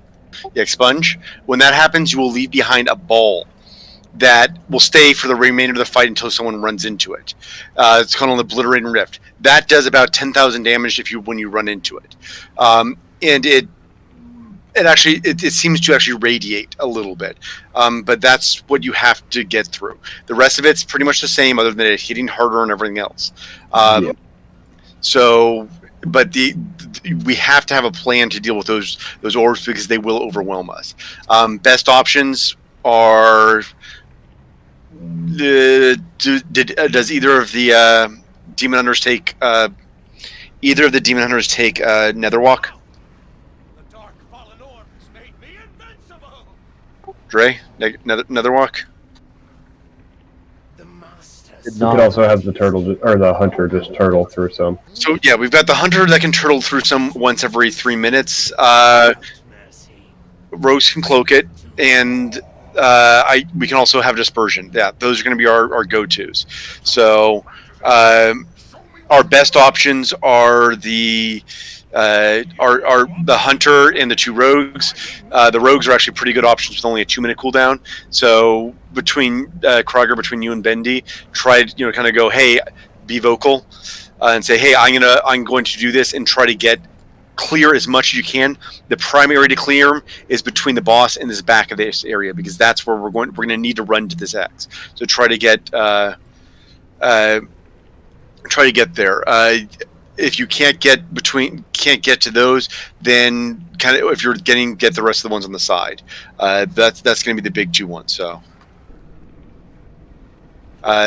D: Yeah, expunge. When that happens, you will leave behind a ball that will stay for the remainder of the fight until someone runs into it. It's called an obliterating rift. That does about 10,000 damage when you run into it, and it seems to actually radiate a little bit, but that's what you have to get through. The rest of it's pretty much the same, other than it hitting harder and everything else. So, but we have to have a plan to deal with those orbs, because they will overwhelm us. Best options are. Does either of the demon hunters take Netherwalk? Dre, Netherwalk.
B: You could also have the turtle or the hunter just turtle through some.
D: So yeah, we've got the hunter that can turtle through some once every 3 minutes. Rose can cloak it, and we can also have dispersion. Yeah, those are going to be our go-tos. So our best options are the hunter and the 2 rogues. The rogues are actually pretty good options with only a 2-minute cooldown. So between Krogger, between you and Bendy, try to kind of go, hey, be vocal, and say, hey, I'm going to do this, and try to get clear as much as you can. The primary to clear is between the boss and this back of this area, because that's where we're going to need to run to this X. So try to get there. If you can't get to those, then kind of, if you're get the rest of the ones on the side. That's going to be the big 2 ones. So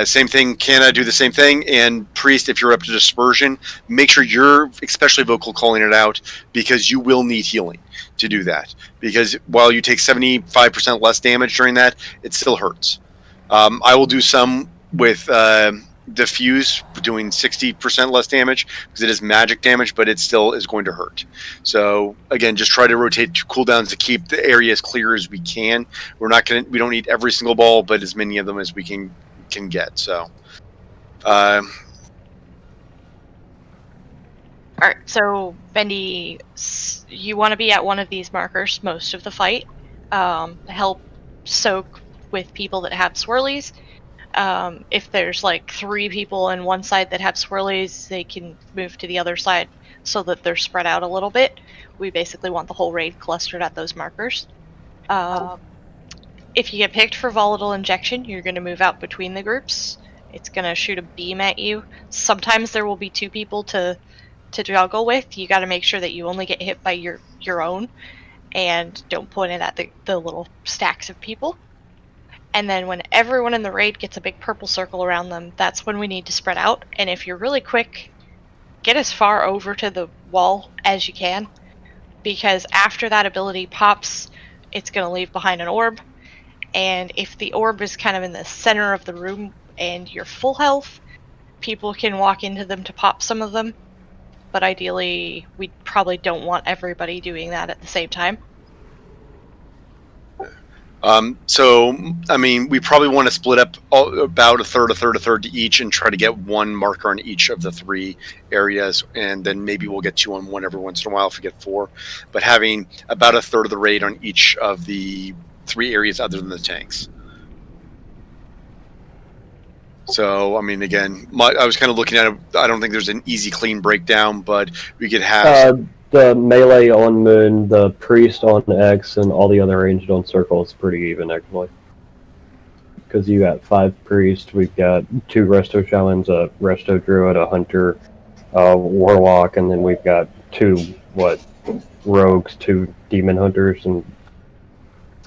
D: same thing. Canna do the same thing, and Priest, if you're up to dispersion, make sure you're especially vocal calling it out, because you will need healing to do that. Because while you take 75% less damage during that, it still hurts. I will do some with diffuse, doing 60% less damage, because it is magic damage, but it still is going to hurt. So again, just try to rotate cooldowns to keep the area as clear as we can. We don't need every single ball, but as many of them as we can get. So
C: Alright, so Bendy, you want to be at one of these markers most of the fight. Help soak with people that have swirlies. If there's like 3 people on one side that have swirlies, they can move to the other side so that they're spread out a little bit. We basically want the whole raid clustered at those markers. If you get picked for volatile injection, you're going to move out between the groups. It's going to shoot a beam at you. Sometimes there will be two people to juggle with. You got to make sure that you only get hit by your own, and don't point it at the little stacks of people. And then when everyone in the raid gets a big purple circle around them, that's when we need to spread out. And if you're really quick, get as far over to the wall as you can, because after that ability pops, it's going to leave behind an orb. And if the orb is kind of in the center of the room and you're full health, people can walk into them to pop some of them. But ideally, we probably don't want everybody doing that at the same time.
D: So, I mean, we probably want to split up about a third to each and try to get one marker on each of the 3 areas, and then maybe we'll get 2 on one every once in a while if we get 4. But having about a third of the raid on each of the 3 areas other than the tanks. So, I mean, again, I was kind of looking at it. I don't think there's an easy, clean breakdown, but we could have...
B: the melee on Moon, the priest on X, and all the other ranged on Circle is pretty even, actually. Because you got 5 priests, we've got 2 resto shamans, a resto druid, a hunter, a warlock, and then we've got 2, rogues, 2 demon hunters, and...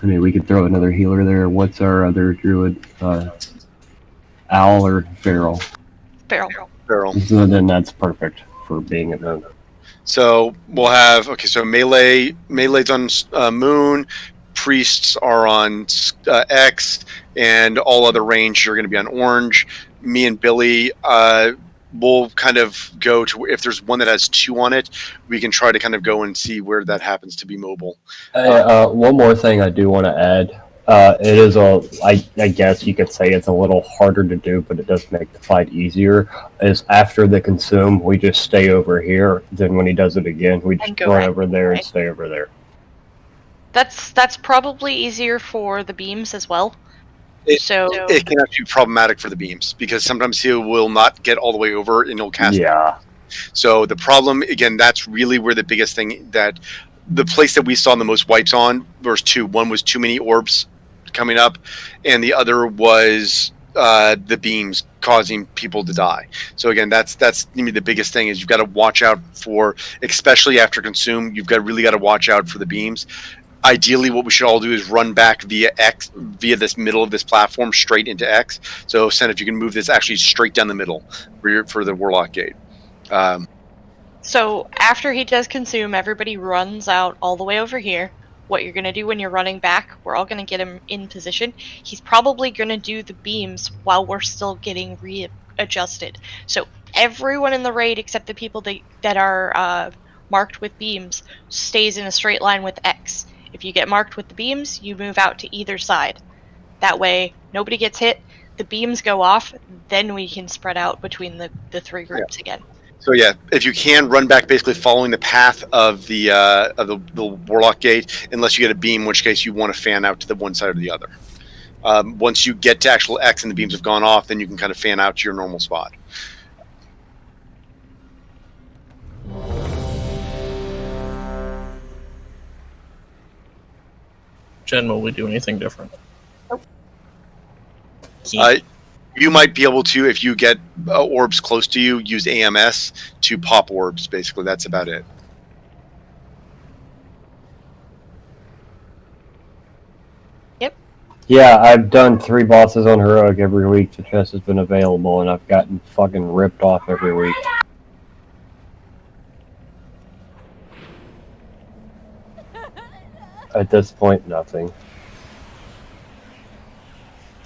B: I mean, we could throw another healer there. What's our other druid? Owl or Feral?
D: Feral.
B: So then that's perfect for being at Moon.
D: So we'll have, okay, so melee's on Moon, priests are on X, and all other range are going to be on Orange. Me and Billy, we'll kind of go to, if there's one that has 2 on it, we can try to kind of go and see where that happens to be mobile.
B: One more thing I do want to add. It is I guess you could say it's a little harder to do, but it does make the fight easier. Is after the consume, we just stay over here. Then when he does it again, we just run over there and stay over there.
C: That's probably easier for the beams as well.
D: It can actually be problematic for the beams, because sometimes he will not get all the way over and he'll cast.
B: Yeah.
D: So the problem, again, that's really where the biggest thing, that the place that we saw the most wipes on, there's 2. One was too many orbs coming up, and the other was the beams causing people to die. So again, that's the biggest thing, is you've got to watch out for, especially after consume, really got to watch out for the beams. Ideally, what we should all do is run back via this middle of this platform straight into X. So, Sen, if you can move this actually straight down the middle for the Warlock Gate.
C: So after he does consume, everybody runs out all the way over here. What you're going to do when you're running back, we're all going to get him in position. He's probably going to do the beams while we're still getting readjusted. So everyone in the raid, except the people that are marked with beams, stays in a straight line with X. If you get marked with the beams, you move out to either side. That way, nobody gets hit, the beams go off, then we can spread out between the 3 groups again.
D: So yeah, if you can, run back basically following the path of the Warlock Gate, unless you get a beam, in which case you want to fan out to the one side or the other. Once you get to actual X and the beams have gone off, then you can kind of fan out to your normal spot.
O: Jen, will we do anything different?
D: You might be able to, if you get orbs close to you, use AMS to pop orbs, basically. That's about it.
C: Yep.
B: Yeah, I've done 3 bosses on Heroic every week. The chest has been available, and I've gotten fucking ripped off every week. At this point, nothing.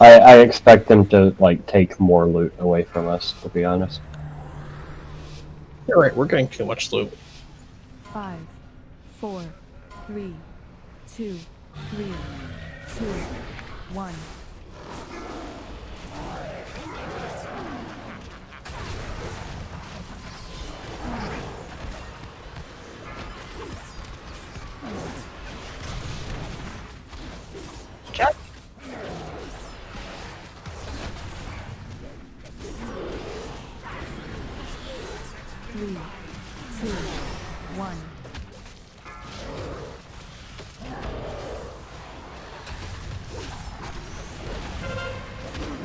B: I expect them to, take more loot away from us, to be honest.
O: You're right, we're getting too much loot.
H: 5, 4, 3, 2, 3, 2, 1.
C: Jack?
H: Three, 2, 1.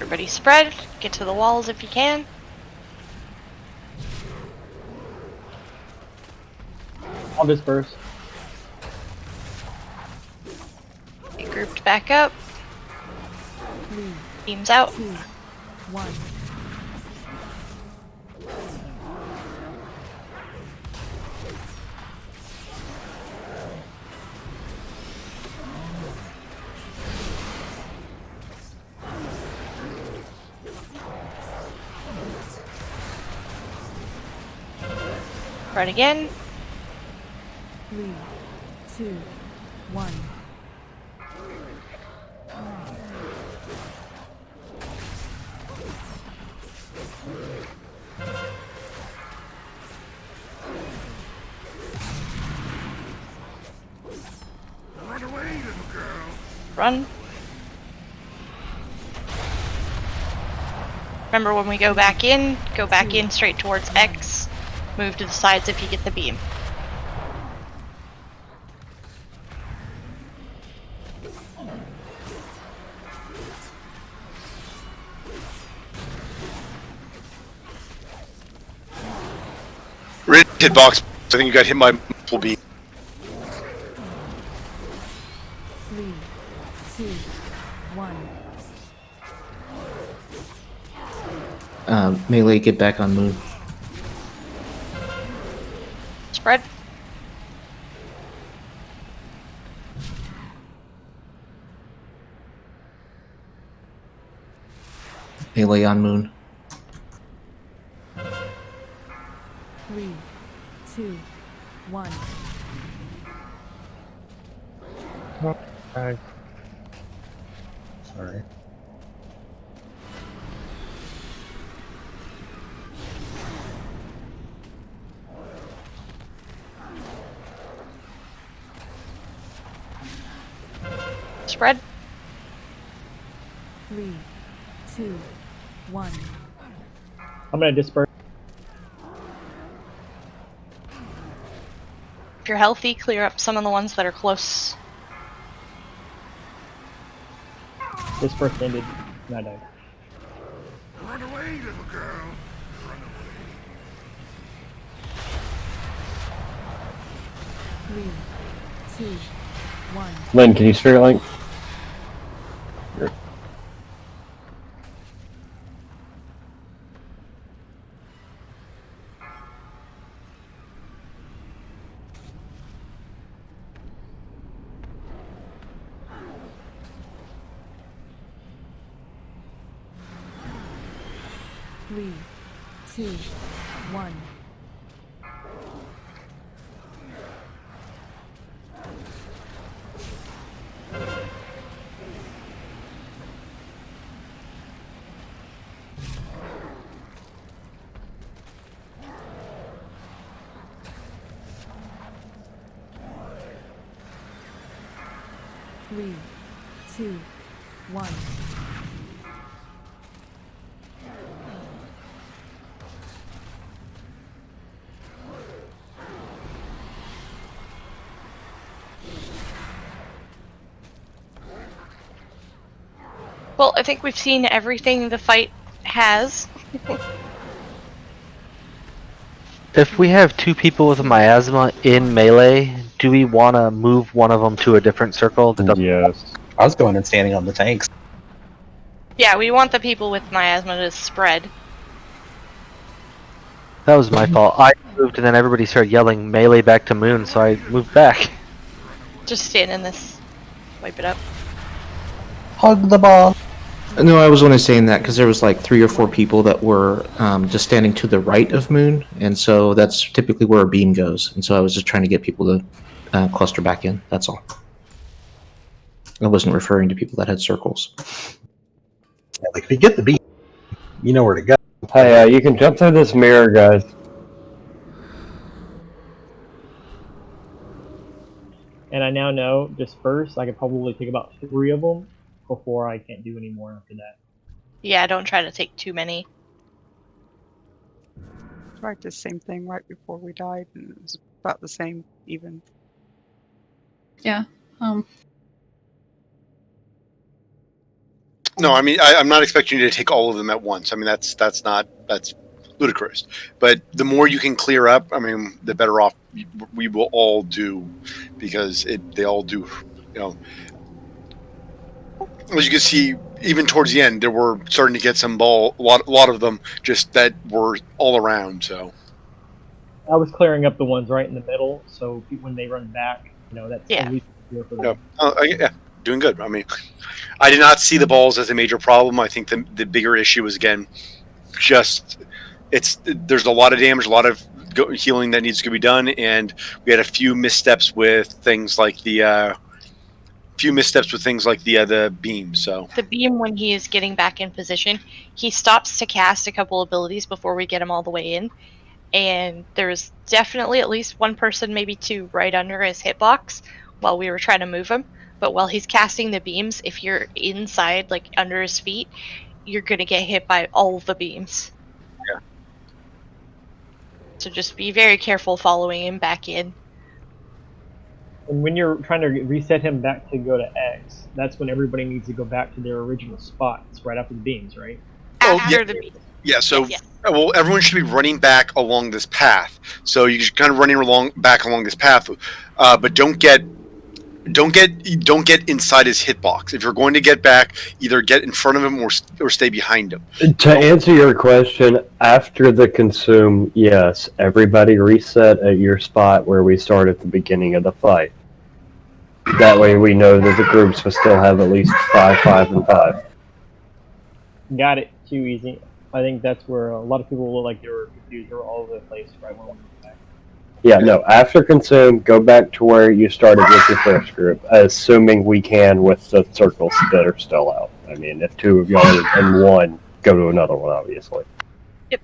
C: Everybody spread. Get to the walls if you can.
J: I'll disperse.
C: Get grouped back up.
H: 3,
C: Teams out.
H: 2, 1.
C: Spread again.
H: 3, 2, 1.
G: Run away, little girl.
C: Run. Remember, when we go back in straight towards X. Move to the sides if you get the beam.
D: Red hit box. I think you got hit by multiple beam.
H: 3, 2, 1.
F: Melee, get back on Moon.
C: Spread.
F: Melee on Moon.
H: 3, 2, 1.
O: Okay.
A: Sorry.
C: Spread.
H: 3, 2, 1.
J: I'm gonna disperse.
C: If you're healthy, clear up some of the ones that are close.
J: Disperse ended. And I died.
G: Run away, little girl. Run away.
H: 3, 2, 1.
B: Lynn, can you spirit link? Here.
H: Three, 2, 1. Three, 2, 1.
C: Well, I think we've seen everything the fight has.
N: If we have two people with miasma in melee, do we want to move one of them to a different circle?
B: Yes.
A: I was going and standing on the tanks.
C: Yeah, we want the people with miasma to spread.
N: That was my fault. I moved and then everybody started yelling melee back to Moon, so I moved back.
C: Just stand in this. Wipe it up.
A: Hug the ball.
F: No, I was only saying that because there was like 3 or 4 people that were just standing to the right of Moon, and so that's typically where a beam goes. And so I was just trying to get people to cluster back in. That's all. I wasn't referring to people that had circles.
A: Yeah, like if you get the beam, you know where to go.
B: Hey, you can jump through this mirror, guys.
J: And I now know disperse. I could probably take about 3 of them before I can't do any more after that.
C: Yeah, don't try to take too many.
L: Tried the same thing right before we died, and it was about the same, even.
E: Yeah.
D: No, I mean I'm not expecting you to take all of them at once. I mean that's ludicrous. But the more you can clear up, I mean, the better off we will all do, because they all do. You know, as you can see, even towards the end, there were starting to get some a lot of them just that were all around. So
J: I was clearing up the ones right in the middle, so when they run back, that's
C: Yeah.
J: at least clear for
D: yeah,
J: them.
D: yeah, doing good. I mean, I did not see the balls as a major problem. I think the bigger issue was, again, just there's a lot of damage, a lot of healing that needs to be done, and we had a few missteps with things like the beam. So
C: The beam, when he is getting back in position, he stops to cast a couple abilities before we get him all the way in. And there's definitely at least one person, maybe two, right under his hitbox while we were trying to move him. But while he's casting the beams, if you're inside, like under his feet, you're going to get hit by all of the beams.
D: Yeah.
C: So just be very careful following him back in.
J: And when you're trying to reset him back to go to X, that's when everybody needs to go back to their original spots right after the beams, right?
C: After the beams.
D: Yeah, so
C: Yes.
D: well, everyone should be running back along this path. So you're just kind of running back along this path, but don't get inside his hitbox. If you're going to get back, either get in front of him or stay behind him.
B: To answer your question, after the consume, yes, everybody reset at your spot where we start at the beginning of the fight. That way we know that the groups will still have at least 5, 5, and 5.
J: Got it. Too easy. I think that's where a lot of people look like they were confused. They were all over the place right when we went back.
B: Yeah, no, after consume, go back to where you started with your first group, assuming we can with the circles that are still out. I mean, if 2 of y'all and 1, go to another one, obviously.
C: Yep.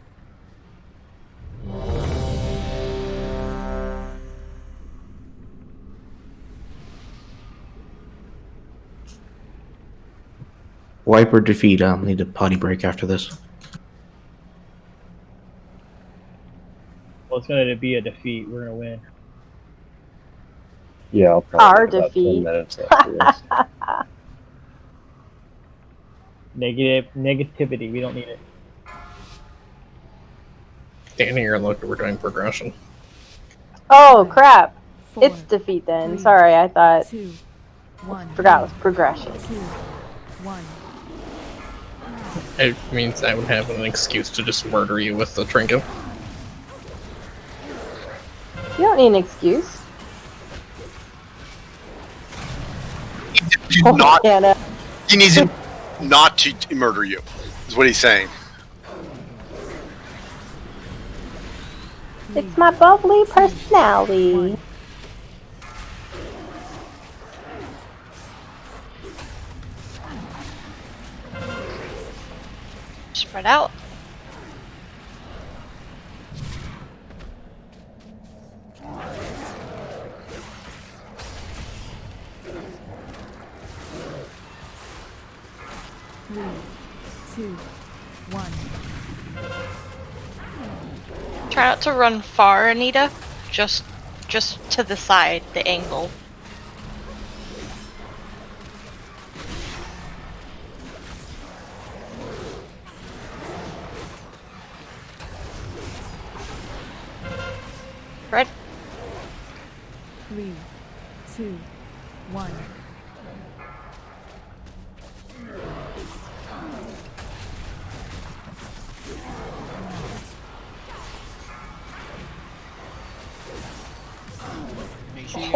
F: Wipe or defeat. Need a potty break after this.
J: Well, it's going to be a defeat. We're going to win.
B: Yeah, I'll
M: Our
B: probably have about 10
M: defeat.
B: minutes after this.
J: Negativity. We don't need it.
O: Standing here, look, we're doing progression.
M: Oh crap!
H: 4,
M: It's defeat then.
H: 3,
M: Sorry, I thought.
H: 2, 1.
M: Forgot it was progression.
H: 2, 1.
O: It means I would have an excuse to just murder you with the trinket.
M: You don't need an excuse. Hannah.
D: He needs him not to murder you, is what he's saying.
M: It's my bubbly personality.
C: Spread out.
H: Three, 2, 1.
C: Try not to run far, Anita. Just to the side, the angle. Red.
H: 3, 2, 1.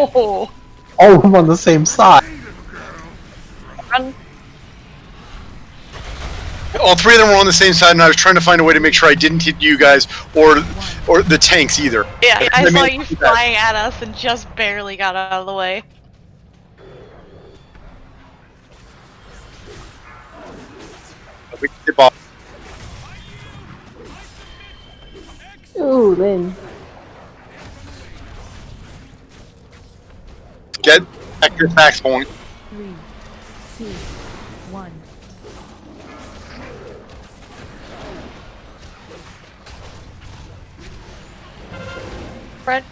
C: Oh.
A: All of them on the same side.
C: Run.
D: All 3 of them were on the same side, and I was trying to find a way to make sure I didn't hit you guys or the tanks either.
C: Yeah, I saw
D: mean,
C: you flying at us and just barely got out of the way.
M: Ooh, Lynn.
D: Get back your tax point.
H: 3, 2, 1.
C: Fred.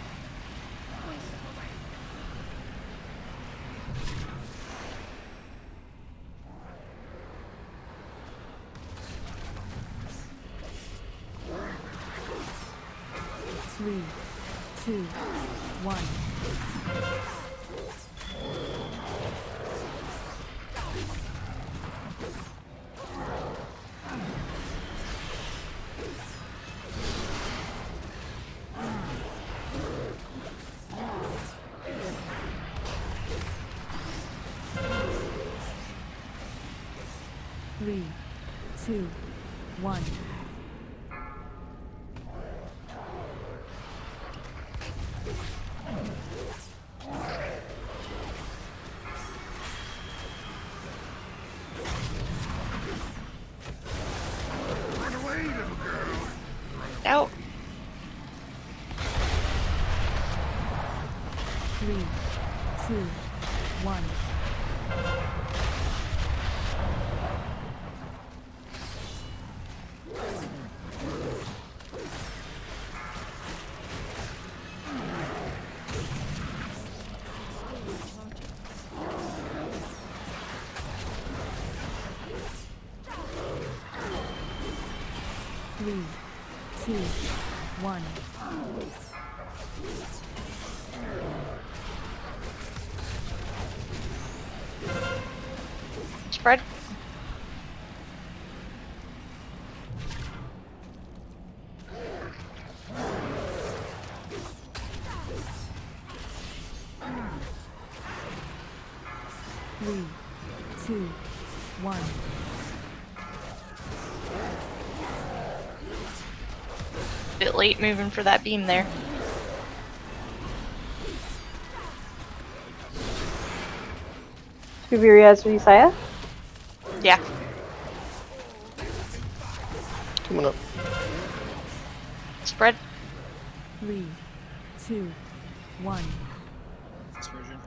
H: 3, 2, 1. 3, 2, 1.
C: Out.
H: 3, 2, 1. 3, 2, 1.
C: Spread.
H: Three, two, one.
C: Bit late moving for that beam there.
M: Kubiria's Risaya?
C: Yeah.
I: Coming up.
C: Spread.
H: 3, 2, 1.
O: Dispersion.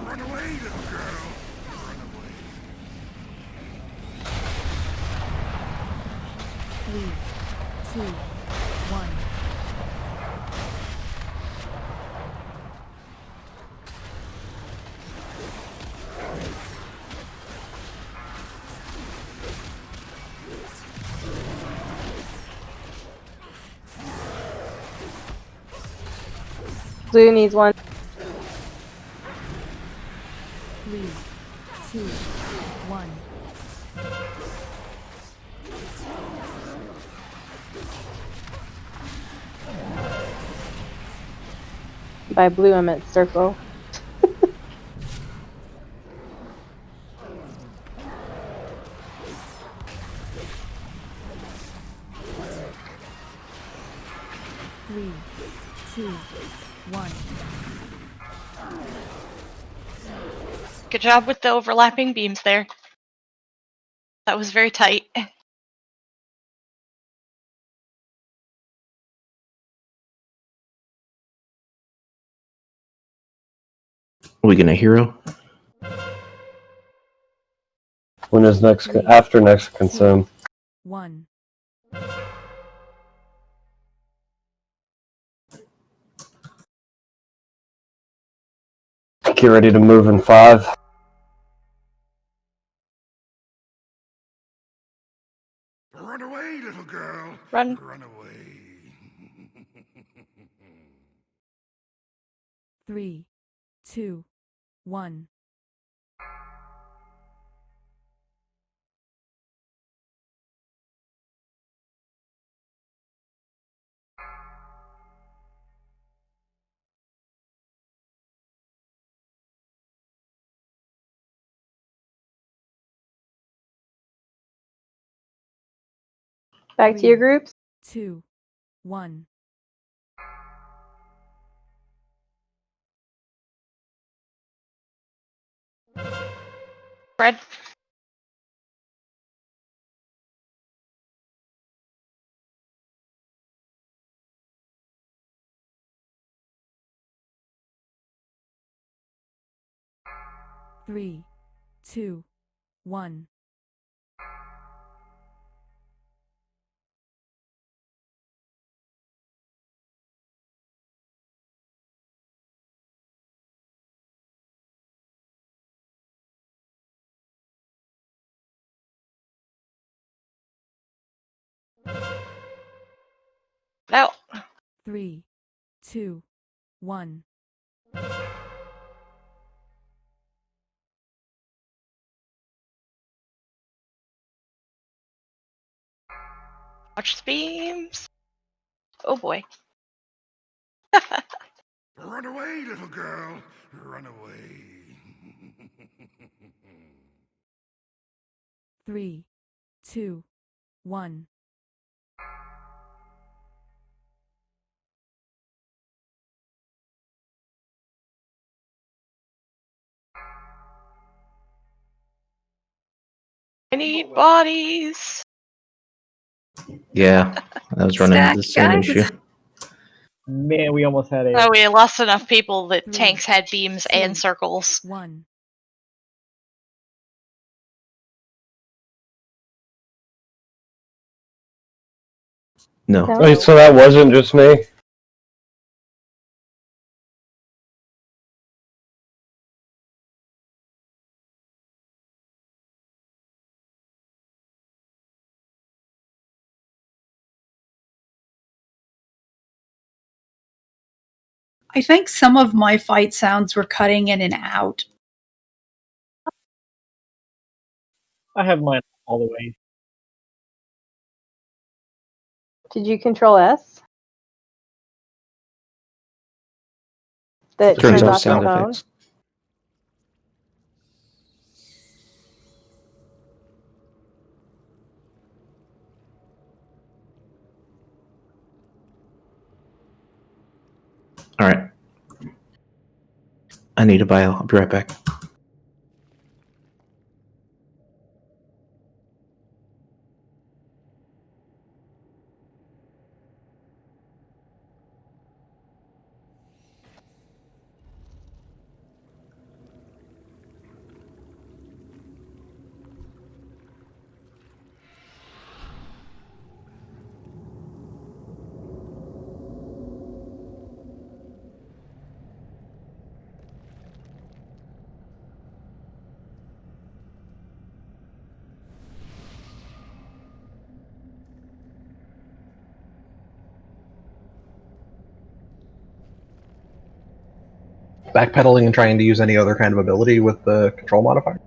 G: Run away, little girl. Run away.
H: 3, 2, 1.
M: Blue needs one.
H: 3, 2, 1.
M: By blue, I meant circle.
H: Three, two, one.
C: Good job with the overlapping beams there. That was very tight.
F: Are we gonna hero?
B: When is next? After next consume.
H: 1.
B: Get ready to move in 5.
G: Run away, little girl.
C: Run.
G: Run away.
H: 3, 2, 1.
M: Back to your groups.
H: 2, 1.
C: Spread.
H: 3, 2, 1.
C: Out.
H: 3, 2, 1.
C: Watch the beams. Oh boy.
G: Run away, little girl. Run away.
H: 3, 2, 1.
C: I need bodies.
F: Yeah, I was running into the same
E: Guys.
F: issue.
J: Man, we almost had a.
C: Oh, we lost enough people that
H: 3,
C: tanks had beams
H: 2,
C: and circles.
H: 1.
F: No.
B: Wait, so that wasn't just me?
E: I think some of my fight sounds were cutting in and out.
J: I have mine all the way.
M: Did you control S? That
F: Turns
M: turns
F: off
M: off your
F: sound
M: phone?
F: effects. All right. I need a bio. I'll be right back.
A: Backpedaling and trying to use any other kind of ability with the control modifier?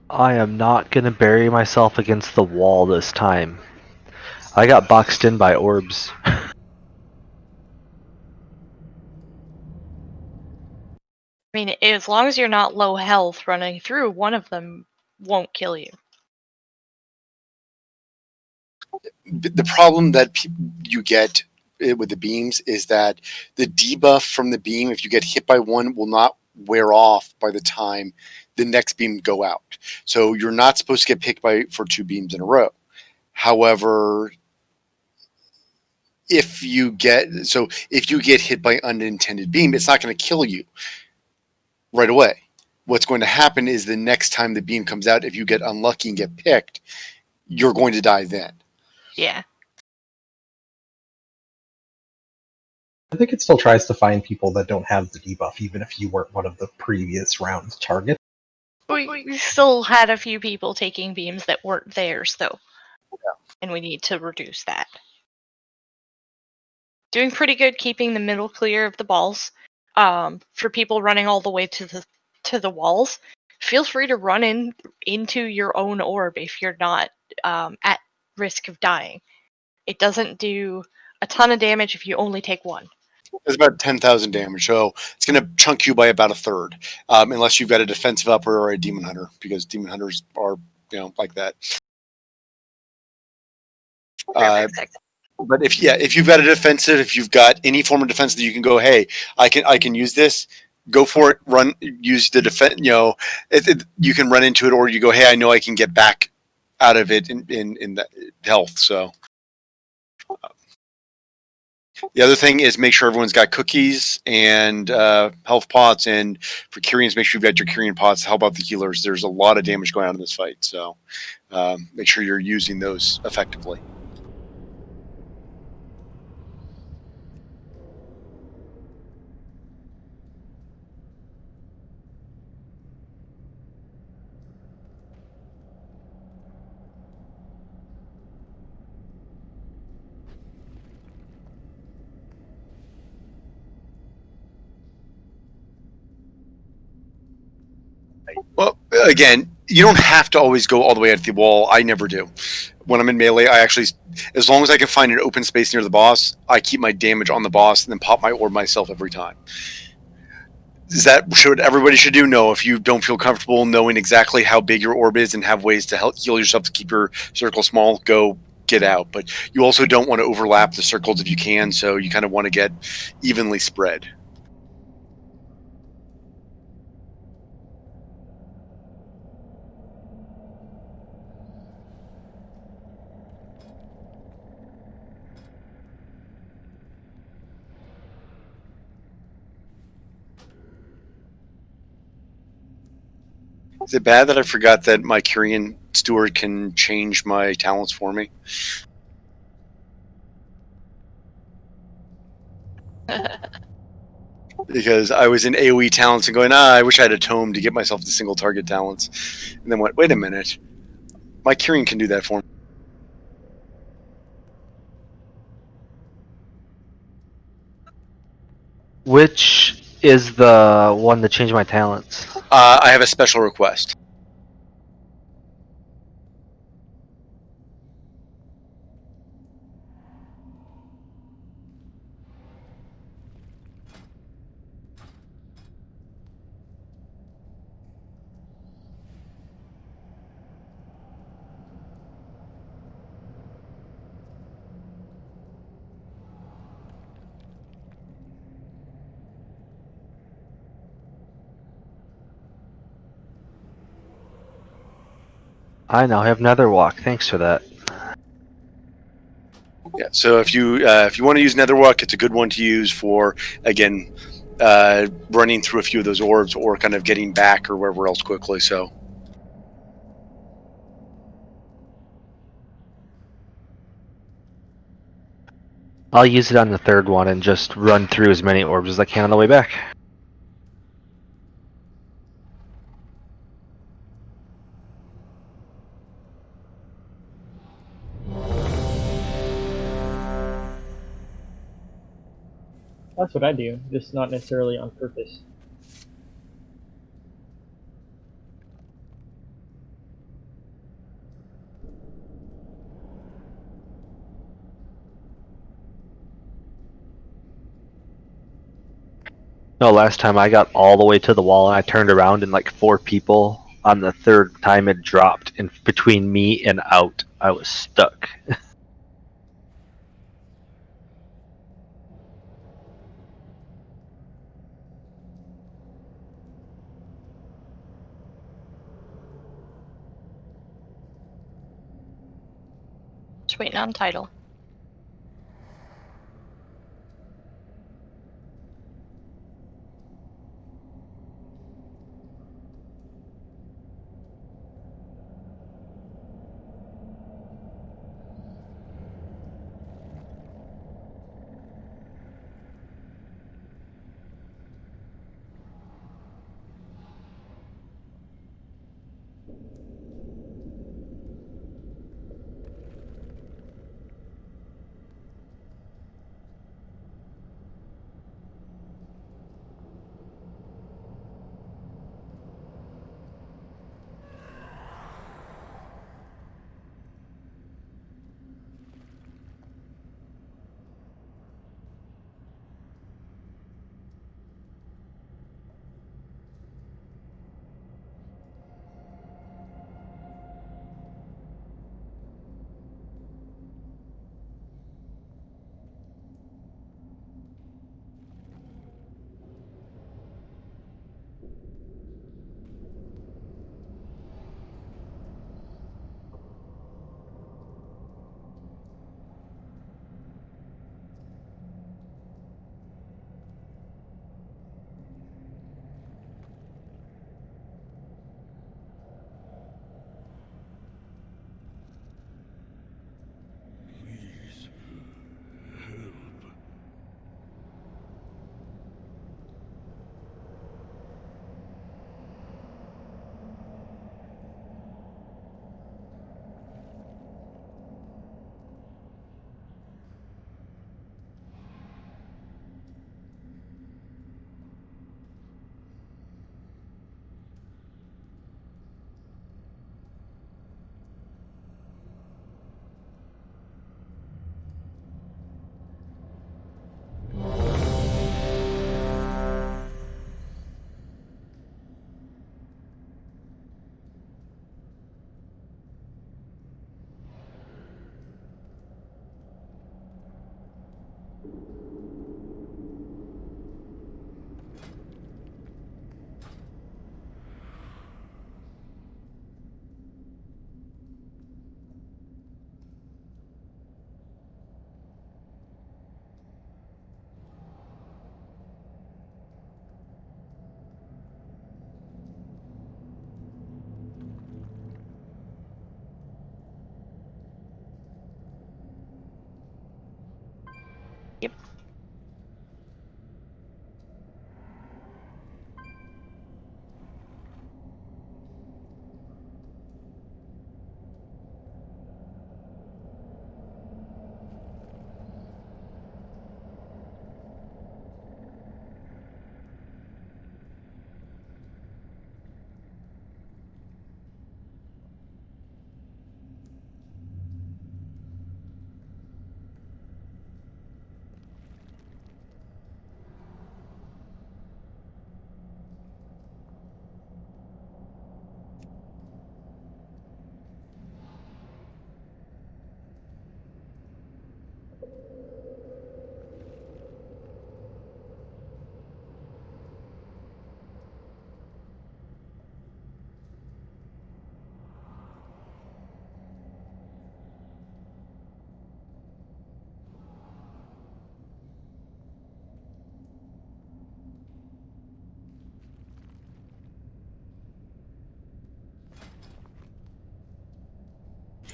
N: I am not gonna bury myself against the wall this time. I got boxed in by orbs.
C: I mean, as long as you're not low health, running through one of them won't kill you.
D: The problem that you get with the beams is that the debuff from the beam, if you get hit by one, will not wear off by the time the next beam go out. So you're not supposed to get picked by for 2 beams in a row. However, if you get hit by unintended beam, it's not going to kill you right away. What's going to happen is the next time the beam comes out, if you get unlucky and get picked, you're going to die then.
C: Yeah.
A: I think it still tries to find people that don't have the debuff, even if you weren't one of the previous round's targets.
C: We still had a few people taking beams that weren't theirs, though.
D: Yeah.
C: And we need to reduce that. Doing pretty good keeping the middle clear of the balls. For people running all the way to the walls, feel free to run into your own orb if you're not at risk of dying. It doesn't do a ton of damage if you only take one.
D: It's about 10,000 damage, so it's going to chunk you by about a third, unless you've got a defensive upper or a demon hunter, because demon hunters are, like that. But if you've got a defensive, if you've got any form of defense that you can go, hey, I can use this. Go for it. Use the defense. You can run into it, or you go, hey, I know I can get back out of it in the health. So. The other thing is make sure everyone's got cookies and health pots, and for Kyrians, make sure you've got your Kyrian pots to help out the healers. There's a lot of damage going on in this fight, so make sure you're using those effectively. Well, again, you don't have to always go all the way at the wall. I never do. When I'm in melee, I actually, as long as I can find an open space near the boss, I keep my damage on the boss and then pop my orb myself every time. Is that what everybody should do? No, if you don't feel comfortable knowing exactly how big your orb is and have ways to help heal yourself to keep your circle small, go get out. But you also don't want to overlap the circles if you can, so you kind of want to get evenly spread. Is it bad that I forgot that my Kyrian steward can change my talents for me? Because I was in AoE talents and going, I wish I had a tome to get myself the single target talents. And then went, wait a minute. My Kyrian can do that for me.
N: Which is the one to change my talents?
D: I have a special request.
N: I now have Nether Walk. Thanks for that.
D: Yeah. So if you want to use Netherwalk, it's a good one to use for, again, running through a few of those orbs or kind of getting back or wherever else quickly. So.
N: I'll use it on the third one and just run through as many orbs as I can on the way back.
J: That's what I do, just not necessarily on purpose.
N: No, last time I got all the way to the wall and I turned around and like 4 people on the third time it dropped in between me and out. I was stuck.
C: Just waiting on title.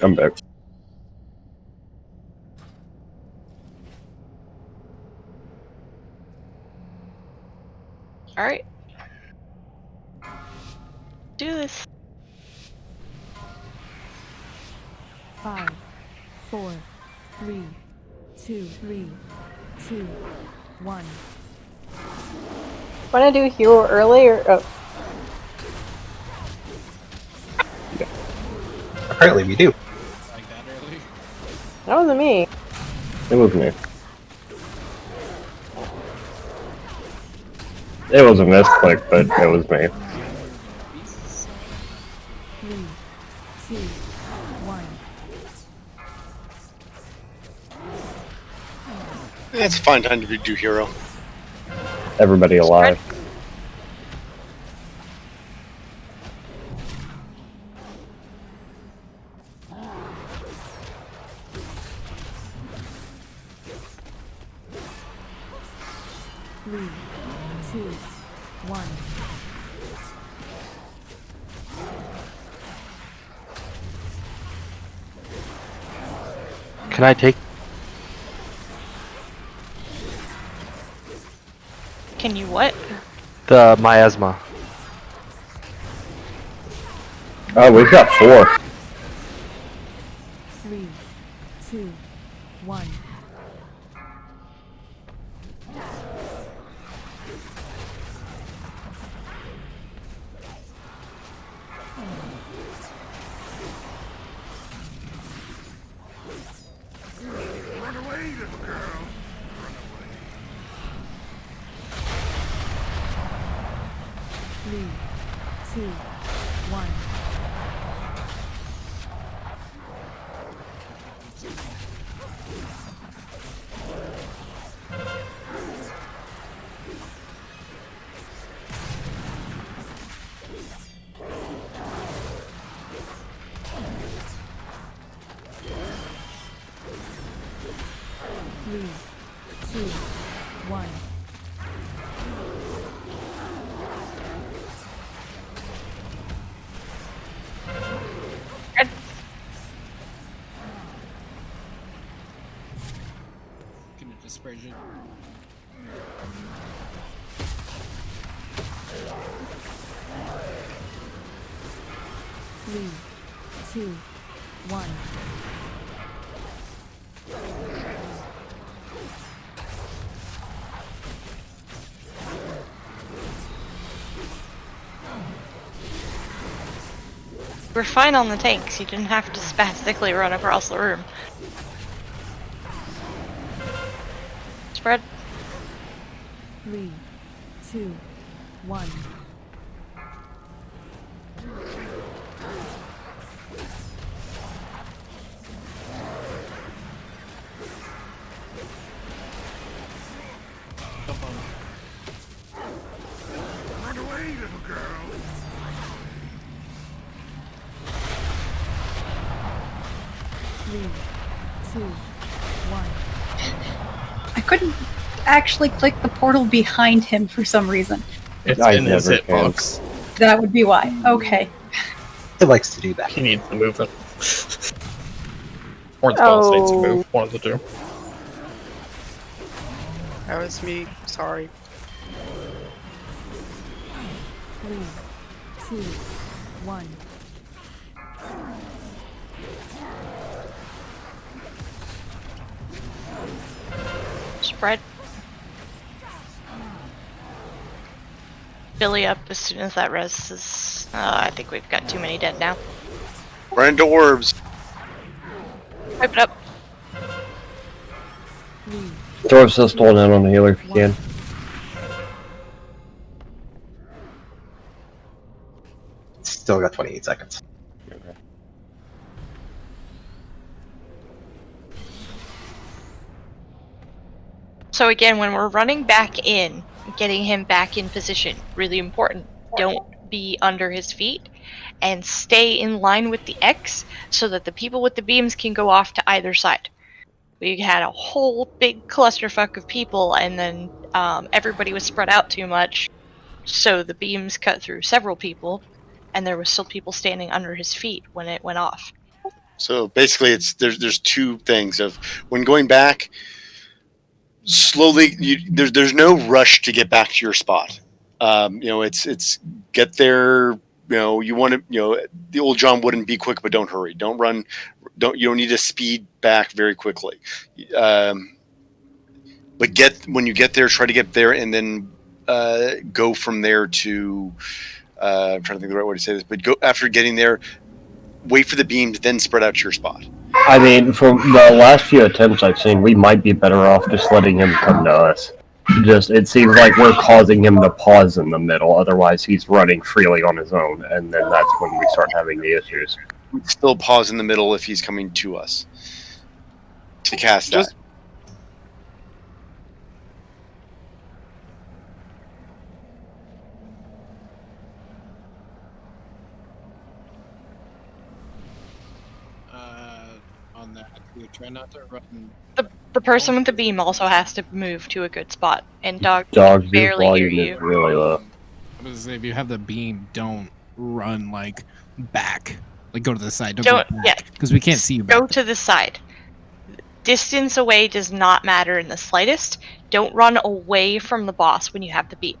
B: I'm back.
C: Alright. Do this.
H: 5, 4, 3, 2, 1.
M: Want to do hero early or? Oh.
A: Apparently we do.
M: That wasn't me.
B: It was me. It was a misclick, but it was me.
H: 3, 2, 1.
D: It's a fine time to do hero.
B: Everybody alive.
H: Three, two, one.
N: Can I take?
C: Can you what?
N: The miasma.
B: Oh, we've got 4.
H: 3, 2, 1.
G: Run away, little girl. Run away.
H: 3, 2, 1. Three, two, one.
P: Can it dispersion?
H: Three, two, one.
C: We're fine on the tanks. You didn't have to spastically run across the room. Spread.
H: 3, 2, 1.
G: Run away, little girl.
H: Three, two, one.
E: I couldn't actually click the portal behind him for some reason.
O: It's
B: I
O: in his
B: never can.
O: hitbox.
E: That would be why. Okay.
A: It likes to do that.
O: He needs to move it. Or the boss needs to
M: Oh.
O: move. One of the two.
L: That was me. Sorry.
H: 3, 2, 1.
C: Spread. Billy up as soon as that res is. I think we've got too many dead now.
D: Run into orbs.
C: Wipe it up.
H: 3,
B: Throw a Sistole down on the healer if you can.
A: Still got 28 seconds.
C: So again, when we're running back in, getting him back in position, really important. Don't be under his feet and stay in line with the X so that the people with the beams can go off to either side. We had a whole big clusterfuck of people and then everybody was spread out too much, so the beams cut through several people and there was still people standing under his feet when it went off.
D: So basically, there's two things of when going back. Slowly, there's no rush to get back to your spot. It's get there. You want to. The old John wouldn't be quick, but don't hurry. Don't run. You don't need to speed back very quickly. But when you get there, try to get there, and then go from there to. I'm trying to think of the right way to say this, but go after getting there. Wait for the beams, then spread out to your spot.
B: I mean, from the last few attempts I've seen, we might be better off just letting him come to us. It seems like we're causing him to pause in the middle. Otherwise, he's running freely on his own, and then that's when we start having the issues.
D: We'd still pause in the middle if he's coming to us to cast that.
P: On that, we try not to run.
C: The person with the beam also has to move to a good spot, and dog
B: your
C: barely hear
B: volume
C: you.
B: is really low.
P: I was say, if you have the beam, don't run like back, like go to the side.
C: Don't
P: go back, because we can't see you.
C: Go to the side. Distance away does not matter in the slightest. Don't run away from the boss when you have the beam.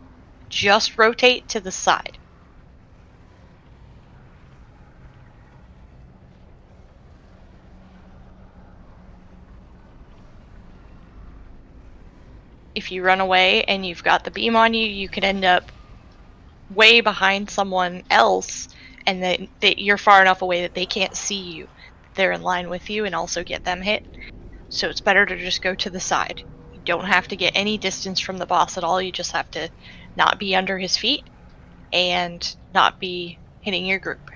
C: Just rotate to the side. If you run away and you've got the beam on you, you could end up way behind someone else, and then you're far enough away that they can't see you. They're in line with you and also get them hit. So it's better to just go to the side. You don't have to get any distance from the boss at all. You just have to not be under his feet and not be hitting your group.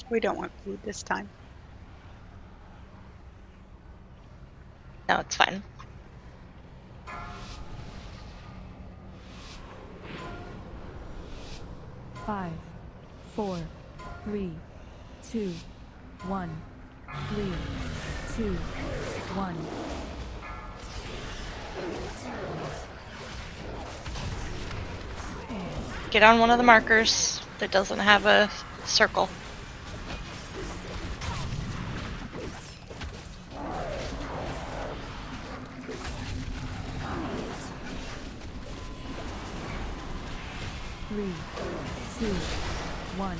L: We don't want food this time.
C: No, it's fine.
H: Five, 4, 3, 2, 1. 3, 2, 1.
C: Get on one of the markers that doesn't have a circle.
H: Three, 2, 1.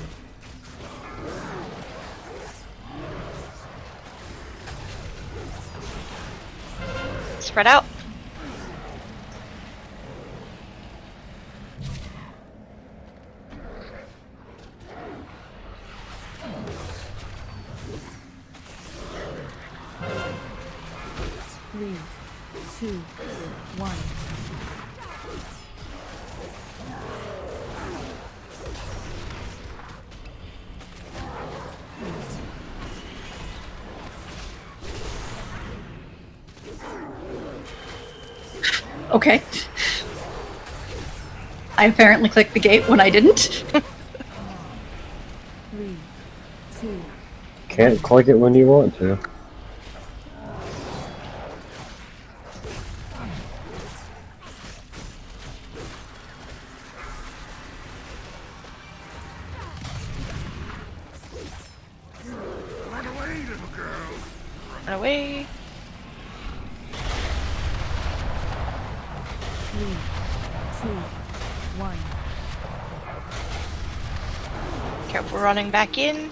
C: Spread out.
H: Three, 2, 1.
E: Okay. I apparently clicked the gate when I didn't.
H: 3, 2.
B: Can't click it when you want to.
G: Run away, little girl.
C: Run away.
H: 3, 2, 1.
C: Careful running back in.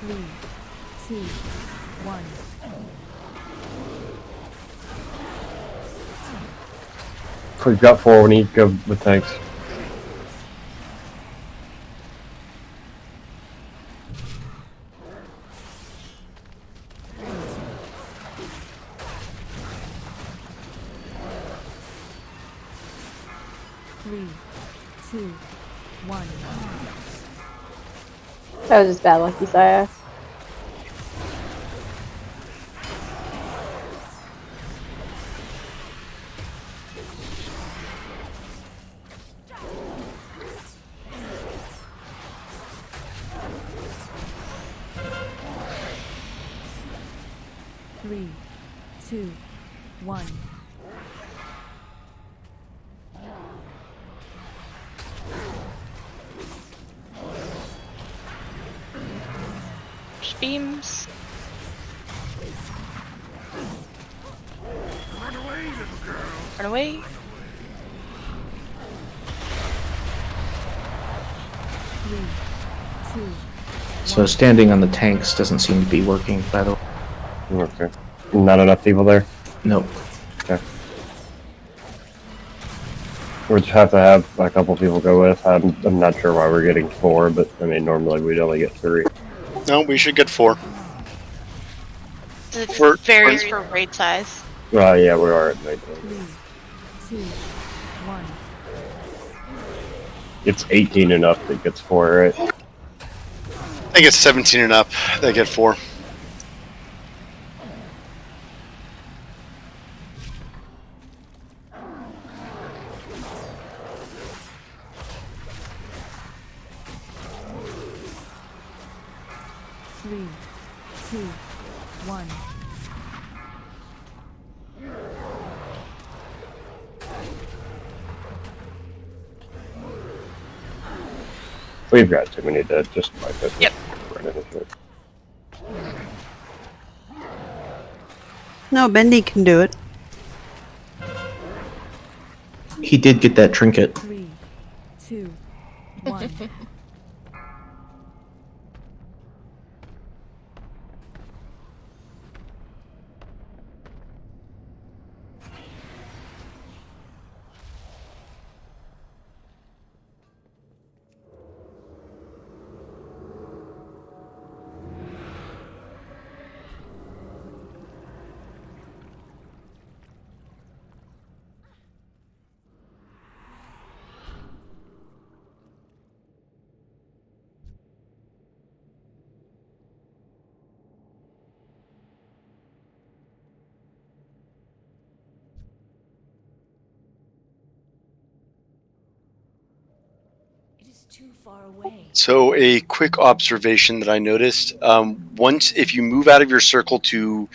H: 3, 2, 1.
B: If we've got 4, we need to go with tanks.
H: Three, 2, 1.
M: That was just bad luck, Isaiah.
H: Three, 2, 1.
C: Beams. Run away.
H: Three, 2.
F: So standing on the tanks doesn't seem to be working, by the way.
B: Okay. Not enough people there?
F: Nope.
B: Okay. We'll just have to have a couple people go with. I'm not sure why we're getting 4, but I mean, normally we'd only get 3.
D: No, we should get 4.
C: It
D: For-
C: varies for raid size.
B: Yeah, we are at night.
H: 3, 2, 1.
B: It's 18 and up that gets 4, right?
D: I think it's 17 and up. They get 4.
H: Three, 2, 1.
B: We've got too many dead, just like this.
C: Yep.
L: No, Bendy can do it.
F: He did get that trinket.
H: 3, 2, 1.
K: Too far away.
D: So a quick observation that I noticed: once if you move out of your circle to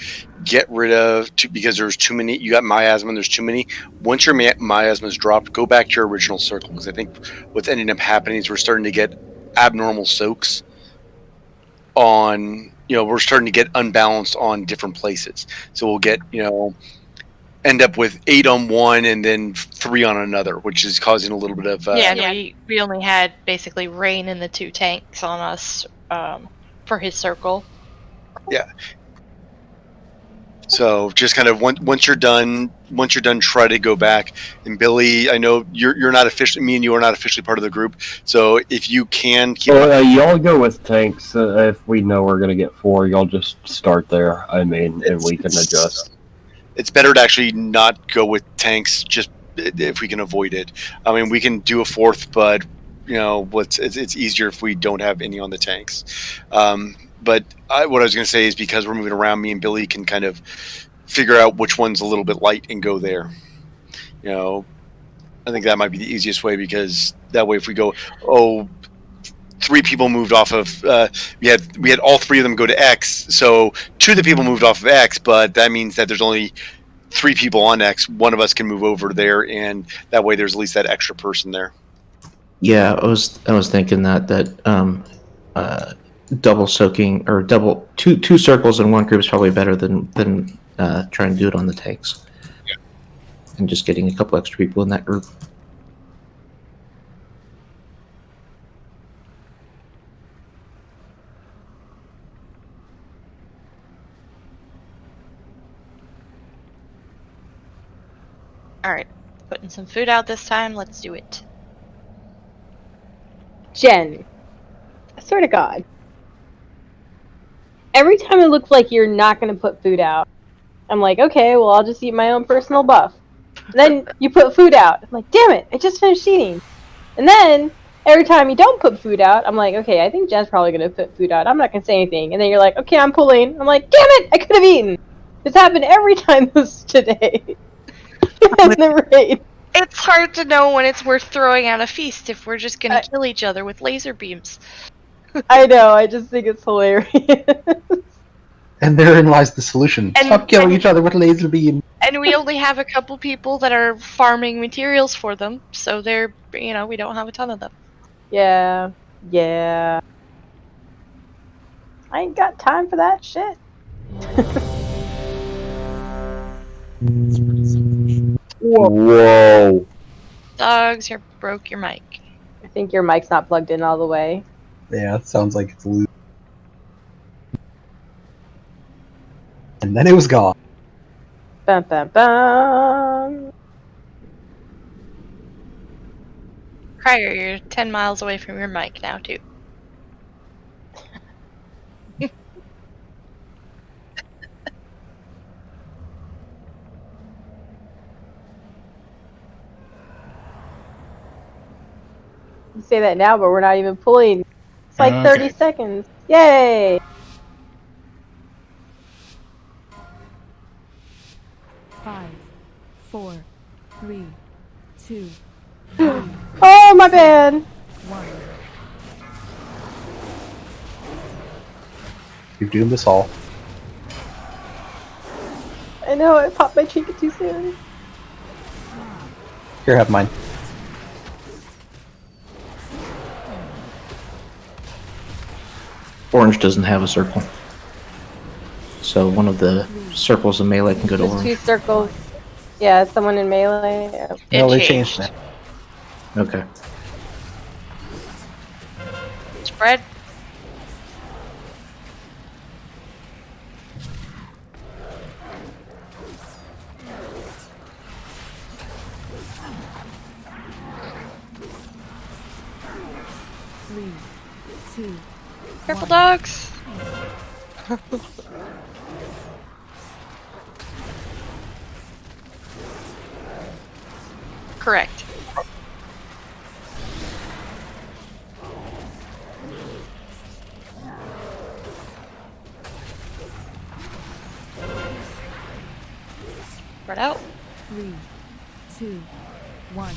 D: get rid of, because there's too many, you got miasma and there's too many. Once your miasma is dropped, go back to your original circle, because I think what's ending up happening is we're starting to get abnormal soaks on. We're starting to get unbalanced on different places. So we'll get end up with 8 on one and then 3 on another, which is causing a little bit of
C: We only had basically Rain and the 2 tanks on us for his circle.
D: Yeah. So just kind of once you're done, try to go back. And Billy, I know you're not officially, me and you are not officially part of the group. So if you can keep.
B: Y'all go with tanks. If we know we're gonna get 4, y'all just start there. I mean, and we can adjust.
D: It's better to actually not go with tanks, just if we can avoid it. I mean, we can do a 4th, but it's easier if we don't have any on the tanks. But what I was going to say is, because we're moving around, me and Billy can kind of figure out which one's a little bit light and go there. I think that might be the easiest way, because that way if we go, 3 people moved off of we had all 3 of them go to X, so 2 of the people moved off of X, but that means that there's only 3 people on X. One of us can move over there, and that way there's at least that extra person there.
F: Yeah, I was thinking that double soaking or two circles in one group is probably better than trying to do it on the tanks.
D: Yeah.
F: And just getting a couple extra people in that group.
C: Alright, putting some food out this time. Let's do it.
M: Jen, I swear to God. Every time it looks like you're not going to put food out, I'm like, okay, well, I'll just eat my own personal buff. And then you put food out. I'm like, damn it, I just finished eating. And then every time you don't put food out, I'm like, okay, I think Jen's probably going to put food out. I'm not going to say anything. And then you're like, okay, I'm pulling. I'm like, damn it, I could have eaten. This happened every time this today. In the raid.
C: It's hard to know when it's worth throwing out a feast if we're just gonna kill each other with laser beams.
M: I know, I just think it's hilarious.
A: And therein lies the solution. Stop killing each other with laser beams.
C: And we only have a couple people that are farming materials for them, so they're, we don't have a ton of them.
M: Yeah, yeah. I ain't got time for that shit.
B: Whoa.
C: Dogs, you broke your mic.
M: I think your mic's not plugged in all the way.
A: Yeah, it sounds like it's loose. And then it was gone.
M: Bum, bum, bum.
C: Crier, you're 10 miles away from your mic now, too.
M: You say that now, but we're not even pulling. It's like 30 seconds. Yay!
H: 5, 4, 3, 2,
M: Oh, my bad.
H: 1.
A: You've doomed us all.
M: I know, I popped my trinket too soon.
A: Here, have mine.
F: Orange doesn't have a circle. So one of the circles in melee can go to
M: There's
F: orange.
M: 2 circles. Yeah, someone in melee. Yeah.
A: No, they changed that.
F: Okay.
C: Spread.
H: Three, 2,
C: Careful, dogs. Correct. Spread out.
H: 3, 2, 1.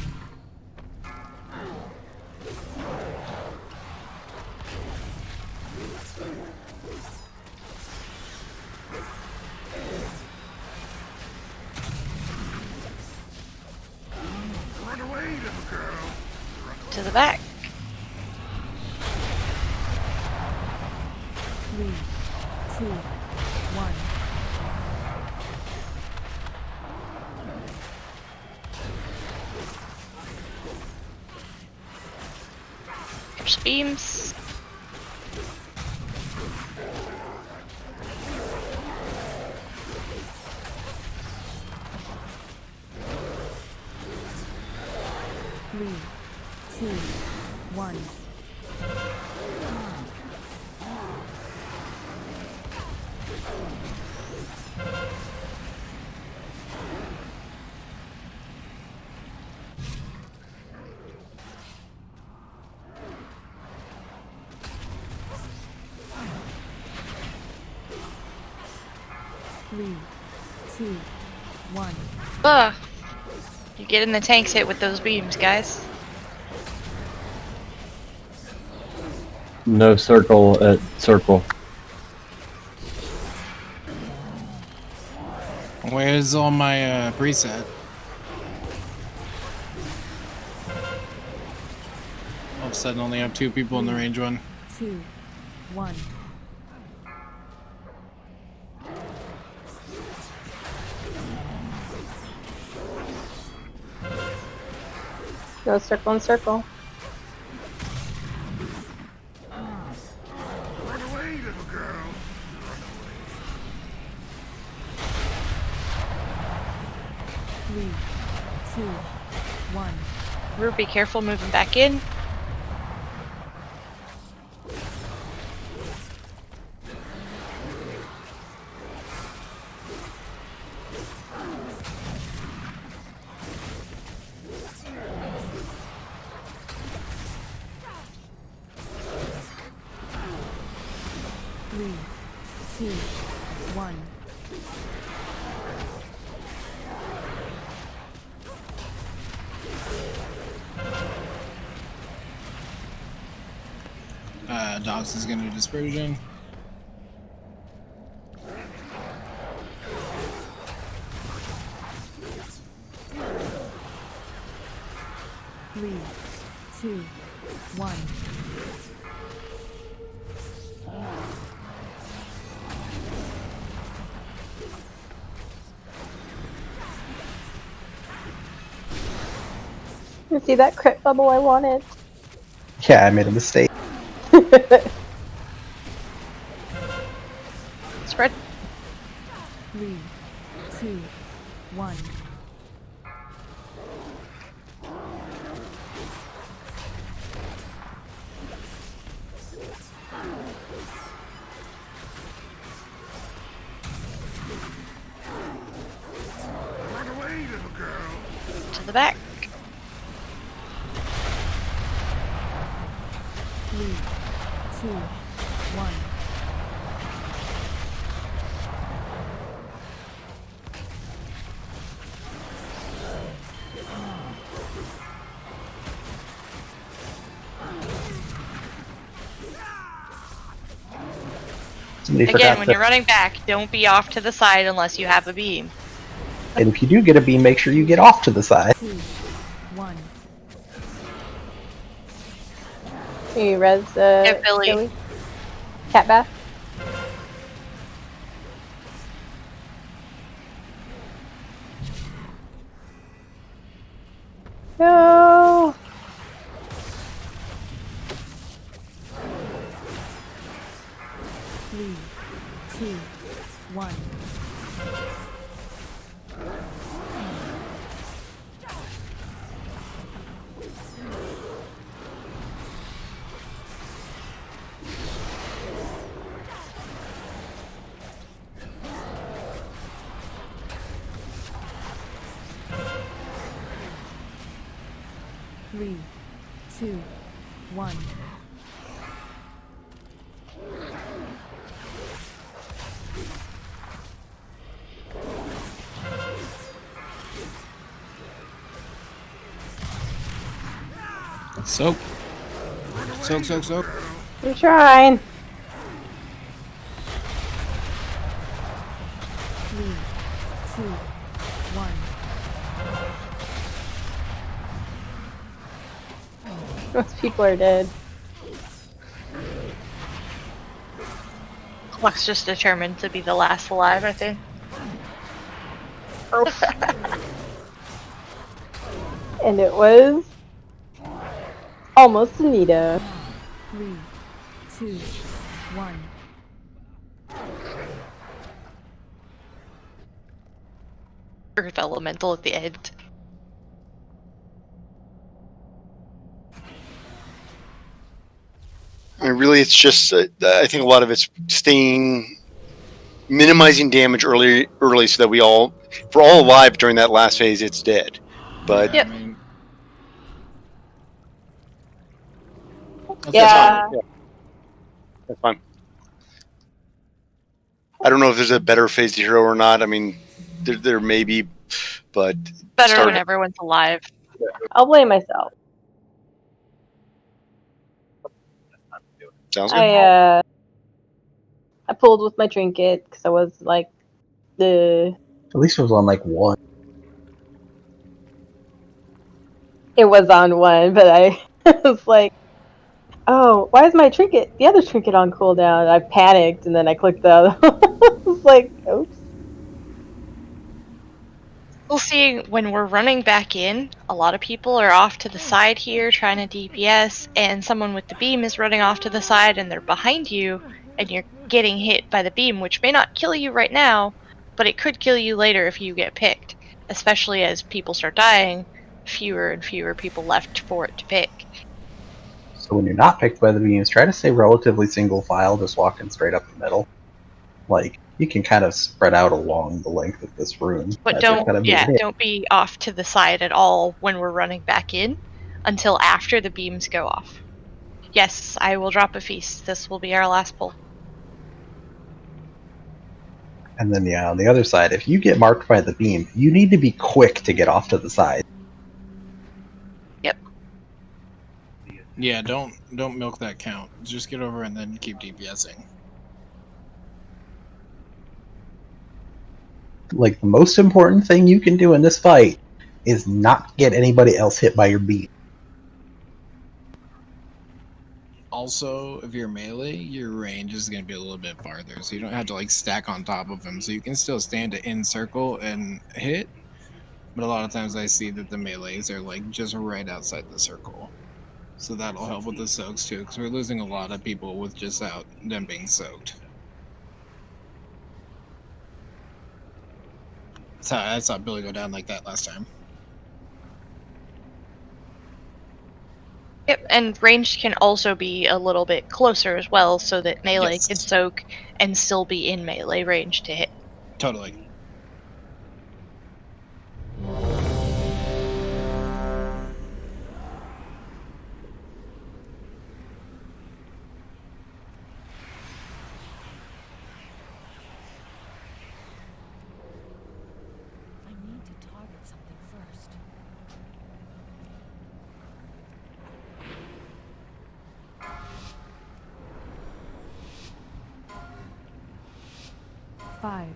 C: To the back.
H: 3, 2, 1.
C: There's beams.
H: Three, 2, 1. Three, 2, 1.
C: Ugh. You're getting the tanks hit with those beams, guys.
B: No circle at circle.
P: Where's all my preset? All of a sudden, only have 2 people in the range one.
H: 2, 1.
M: Go circle and circle.
G: Run away, little girl.
H: Three, 2, 1.
C: Rue, be careful moving back in.
H: Three, two, one.
P: Dogs is gonna do dispersion.
H: Three, two, one.
M: You see that crit bubble I wanted?
A: Yeah, I made a mistake.
C: Spread.
H: 3, 2, 1.
C: To the back.
H: 3, 2, 1.
A: Somebody
C: Again,
A: forgot
C: when
A: to,
C: you're running back, don't be off to the side unless you have a beam.
A: and if you do get a beam, make sure you get off to the side.
H: 2, 1.
M: Hey, Res,
C: Yeah, Billy.
M: Billy? Cat bath? No!
H: 3, 2, 1. Three, two, one.
P: Soak. Soak, soak, soak.
M: I'm trying.
H: 3, 2, 1.
M: Most people are dead.
C: Cluck's just determined to be the last alive, I think.
M: And it was almost Anita.
H: 3, 2, 1.
C: Earth Elemental at the end.
D: I mean, really, it's just I think a lot of it's minimizing damage early, so that if we're all alive during that last phase, it's dead. But
C: Yep.
P: I mean,
M: Yeah.
D: that's fine. Yeah. That's fine. I don't know if there's a better phase to hero or not. I mean, there may be, but
C: Better when everyone's alive.
M: I'll blame myself.
D: Sounds good.
M: I pulled with my trinket because I was like the.
A: At least it was on like one.
M: It was on one, but I was like, oh, why is the other trinket on cooldown? I panicked and then I clicked the other one. I was like, oops.
C: We'll see when we're running back in, a lot of people are off to the side here trying to DPS, and someone with the beam is running off to the side and they're behind you, and you're getting hit by the beam, which may not kill you right now, but it could kill you later if you get picked. especially as people start dying, fewer and fewer people left for it to pick.
A: So when you're not picked by the beams, try to stay relatively single file, just walking straight up the middle. Like, you can kind of spread out along the length of this room.
C: But
A: as it kind of moves in.
C: don't be off to the side at all when we're running back in until after the beams go off. Yes, I will drop a feast. This will be our last pull.
A: And then, yeah, on the other side, if you get marked by the beam, you need to be quick to get off to the side.
C: Yep.
P: Yeah, don't milk that count. Just get over and then keep DPSing.
A: Like, the most important thing you can do in this fight is not get anybody else hit by your beam.
P: Also, if you're melee, your range is going to be a little bit farther, so you don't have to like stack on top of them. So you can still stand in circle and hit, but a lot of times I see that the melees are like just right outside the circle. So that'll help with the soaks too, because we're losing a lot of people with just out them being soaked. I saw Billy go down like that last time.
C: Yep, and ranged can also be a little bit closer as well, so that melee can soak and still be in melee range to hit.
P: Totally.
H: I need to target something first. Five,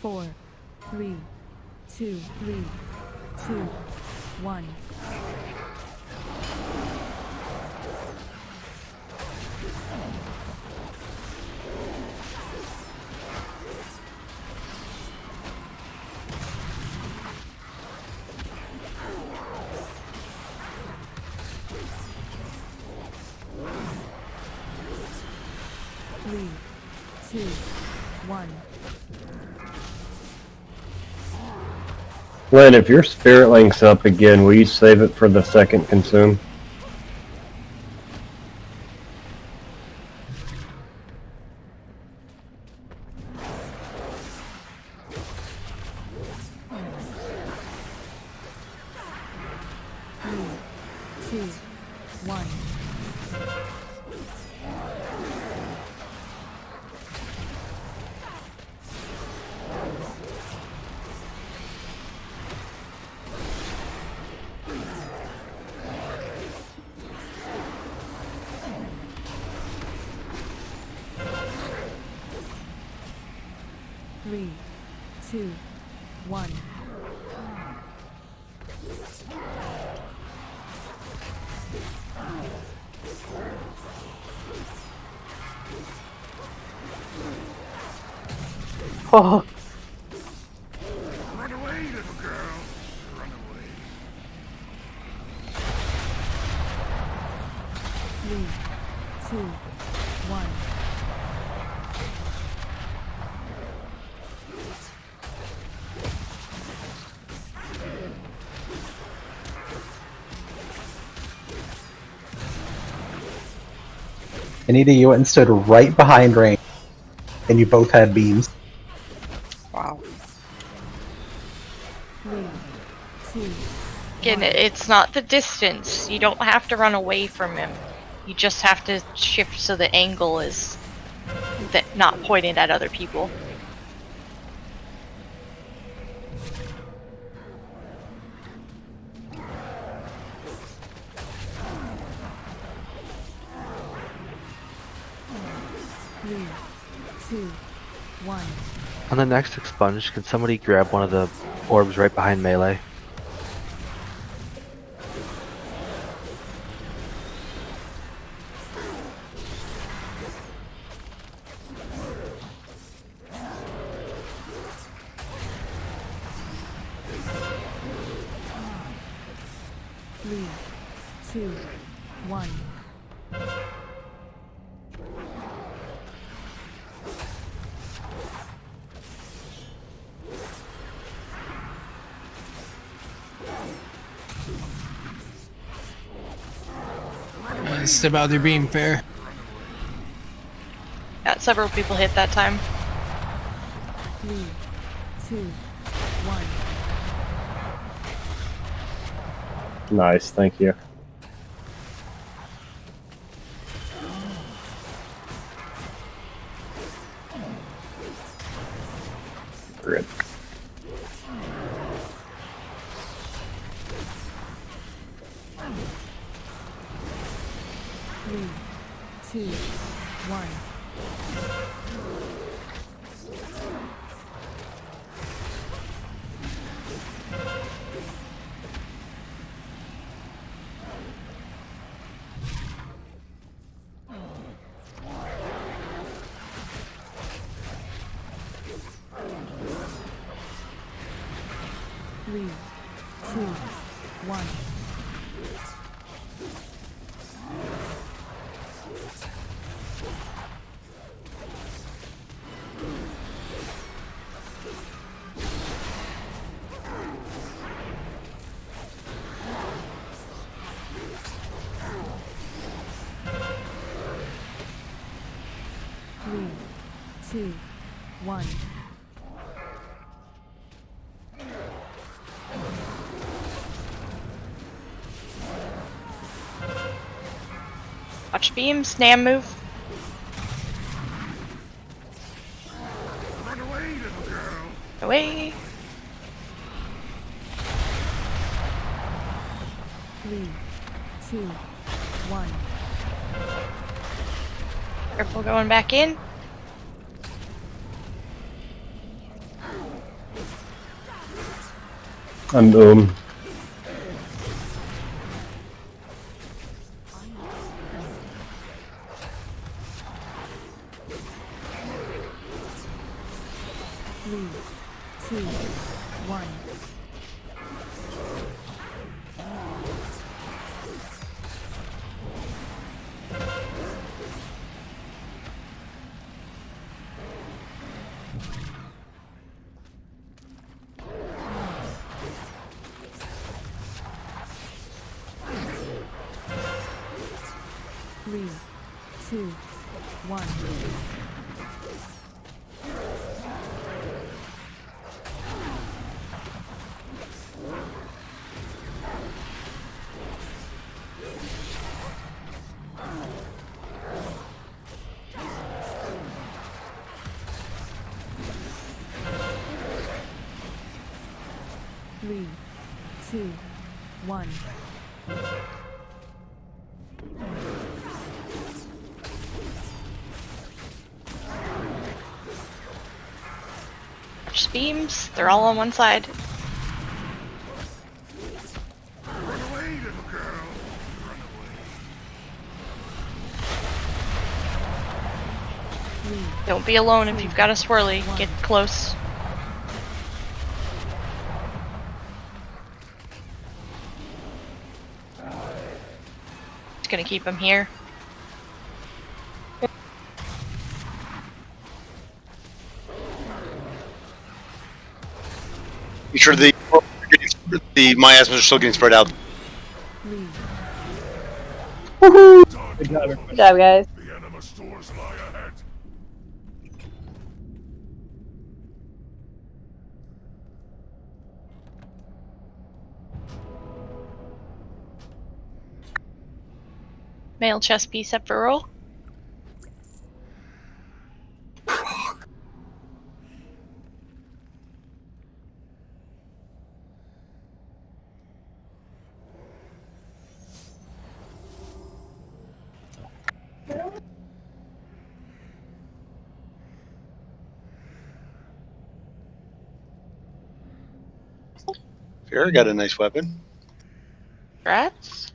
H: four, three, two, 1. Three, two, 1.
B: Lynn, if your spirit link's up again, will you save it for the second consume?
H: Three, two, 1. Three, two, 1.
M: Oh.
G: Run away, little girl. Run away.
H: 3, 2, 1.
A: Anita, you went and stood right behind Rain, and you both had beams.
L: Wow.
H: 3, 2,
C: Again, it's not the distance. You don't have to run away from him. You just have to shift so the angle is not pointed at other people.
H: Three, two, 1.
N: On the next expunge, can somebody grab one of the orbs right behind melee?
H: Three, two, 1.
P: Step out there being fair.
C: Got several people hit that time.
H: 3, 2, 1.
B: Nice, thank you. Good.
H: 3, 2, 1. 3, 2, 1. Three, two, one.
C: Watch beams, Nam move.
G: Run away, little girl.
C: Away.
H: 3, 2, 1.
C: Careful going back in.
B: I'm
H: 3, 2, 1. Three, two, one. 3, 2, 1.
C: Watch beams, they're all on one side.
G: Run away, little girl. Run away.
C: Don't be alone if you've got a swirly. Get close. It's gonna keep him here.
D: Make sure the miasmas are still getting spread out.
M: Woohoo!
J: Good job, everybody.
M: Good job, guys.
G: The enema stores lie ahead.
C: Male chess piece up for roll.
D: Fair got a nice weapon.
C: Congrats.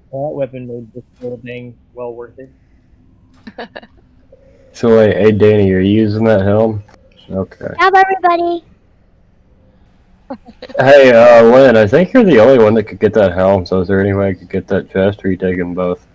J: Well, that weapon made this whole thing well worth it.
B: So wait, hey Danny, are you using that helm? Okay.
Q: How's everybody?
B: Hey, Lynn, I think you're the only one that could get that helm, so is there any way I could get that chest, or are you taking both?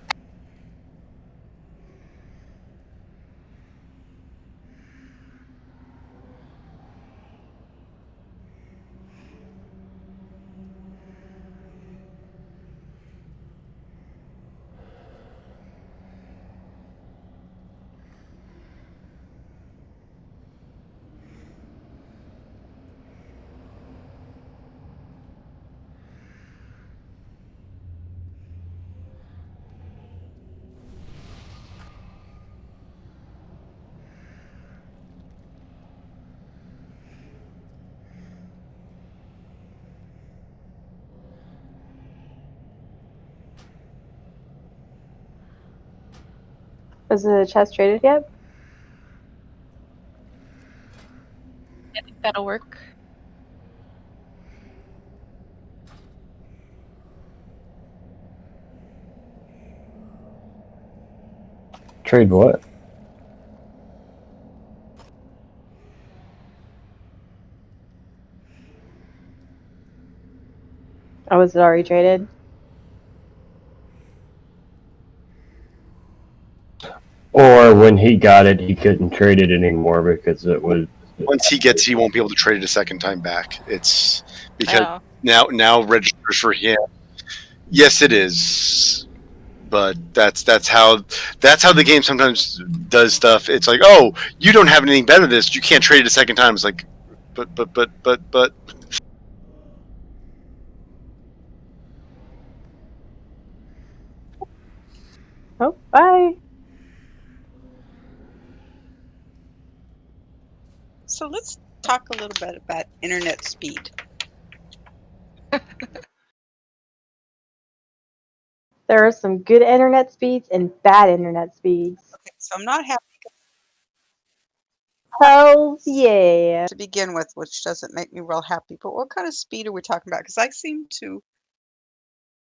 M: Was the chest traded yet?
C: I think that'll work.
B: Trade what?
M: Oh, was it already traded?
B: Or when he got it, he couldn't trade it anymore because it was.
D: Once he gets, he won't be able to trade it a second time back. It's because
C: Oh.
D: now registers for him. Yes, it is, but that's how the game sometimes does stuff. It's like, oh, you don't have anything better than this. You can't trade it a second time. It's like, but.
M: Oh, bye.
L: So let's talk a little bit about internet speed.
M: There are some good internet speeds and bad internet speeds.
L: Okay, so I'm not happy
M: Hell yeah.
L: to begin with, which doesn't make me real happy. But what kind of speed are we talking about? Because I seem to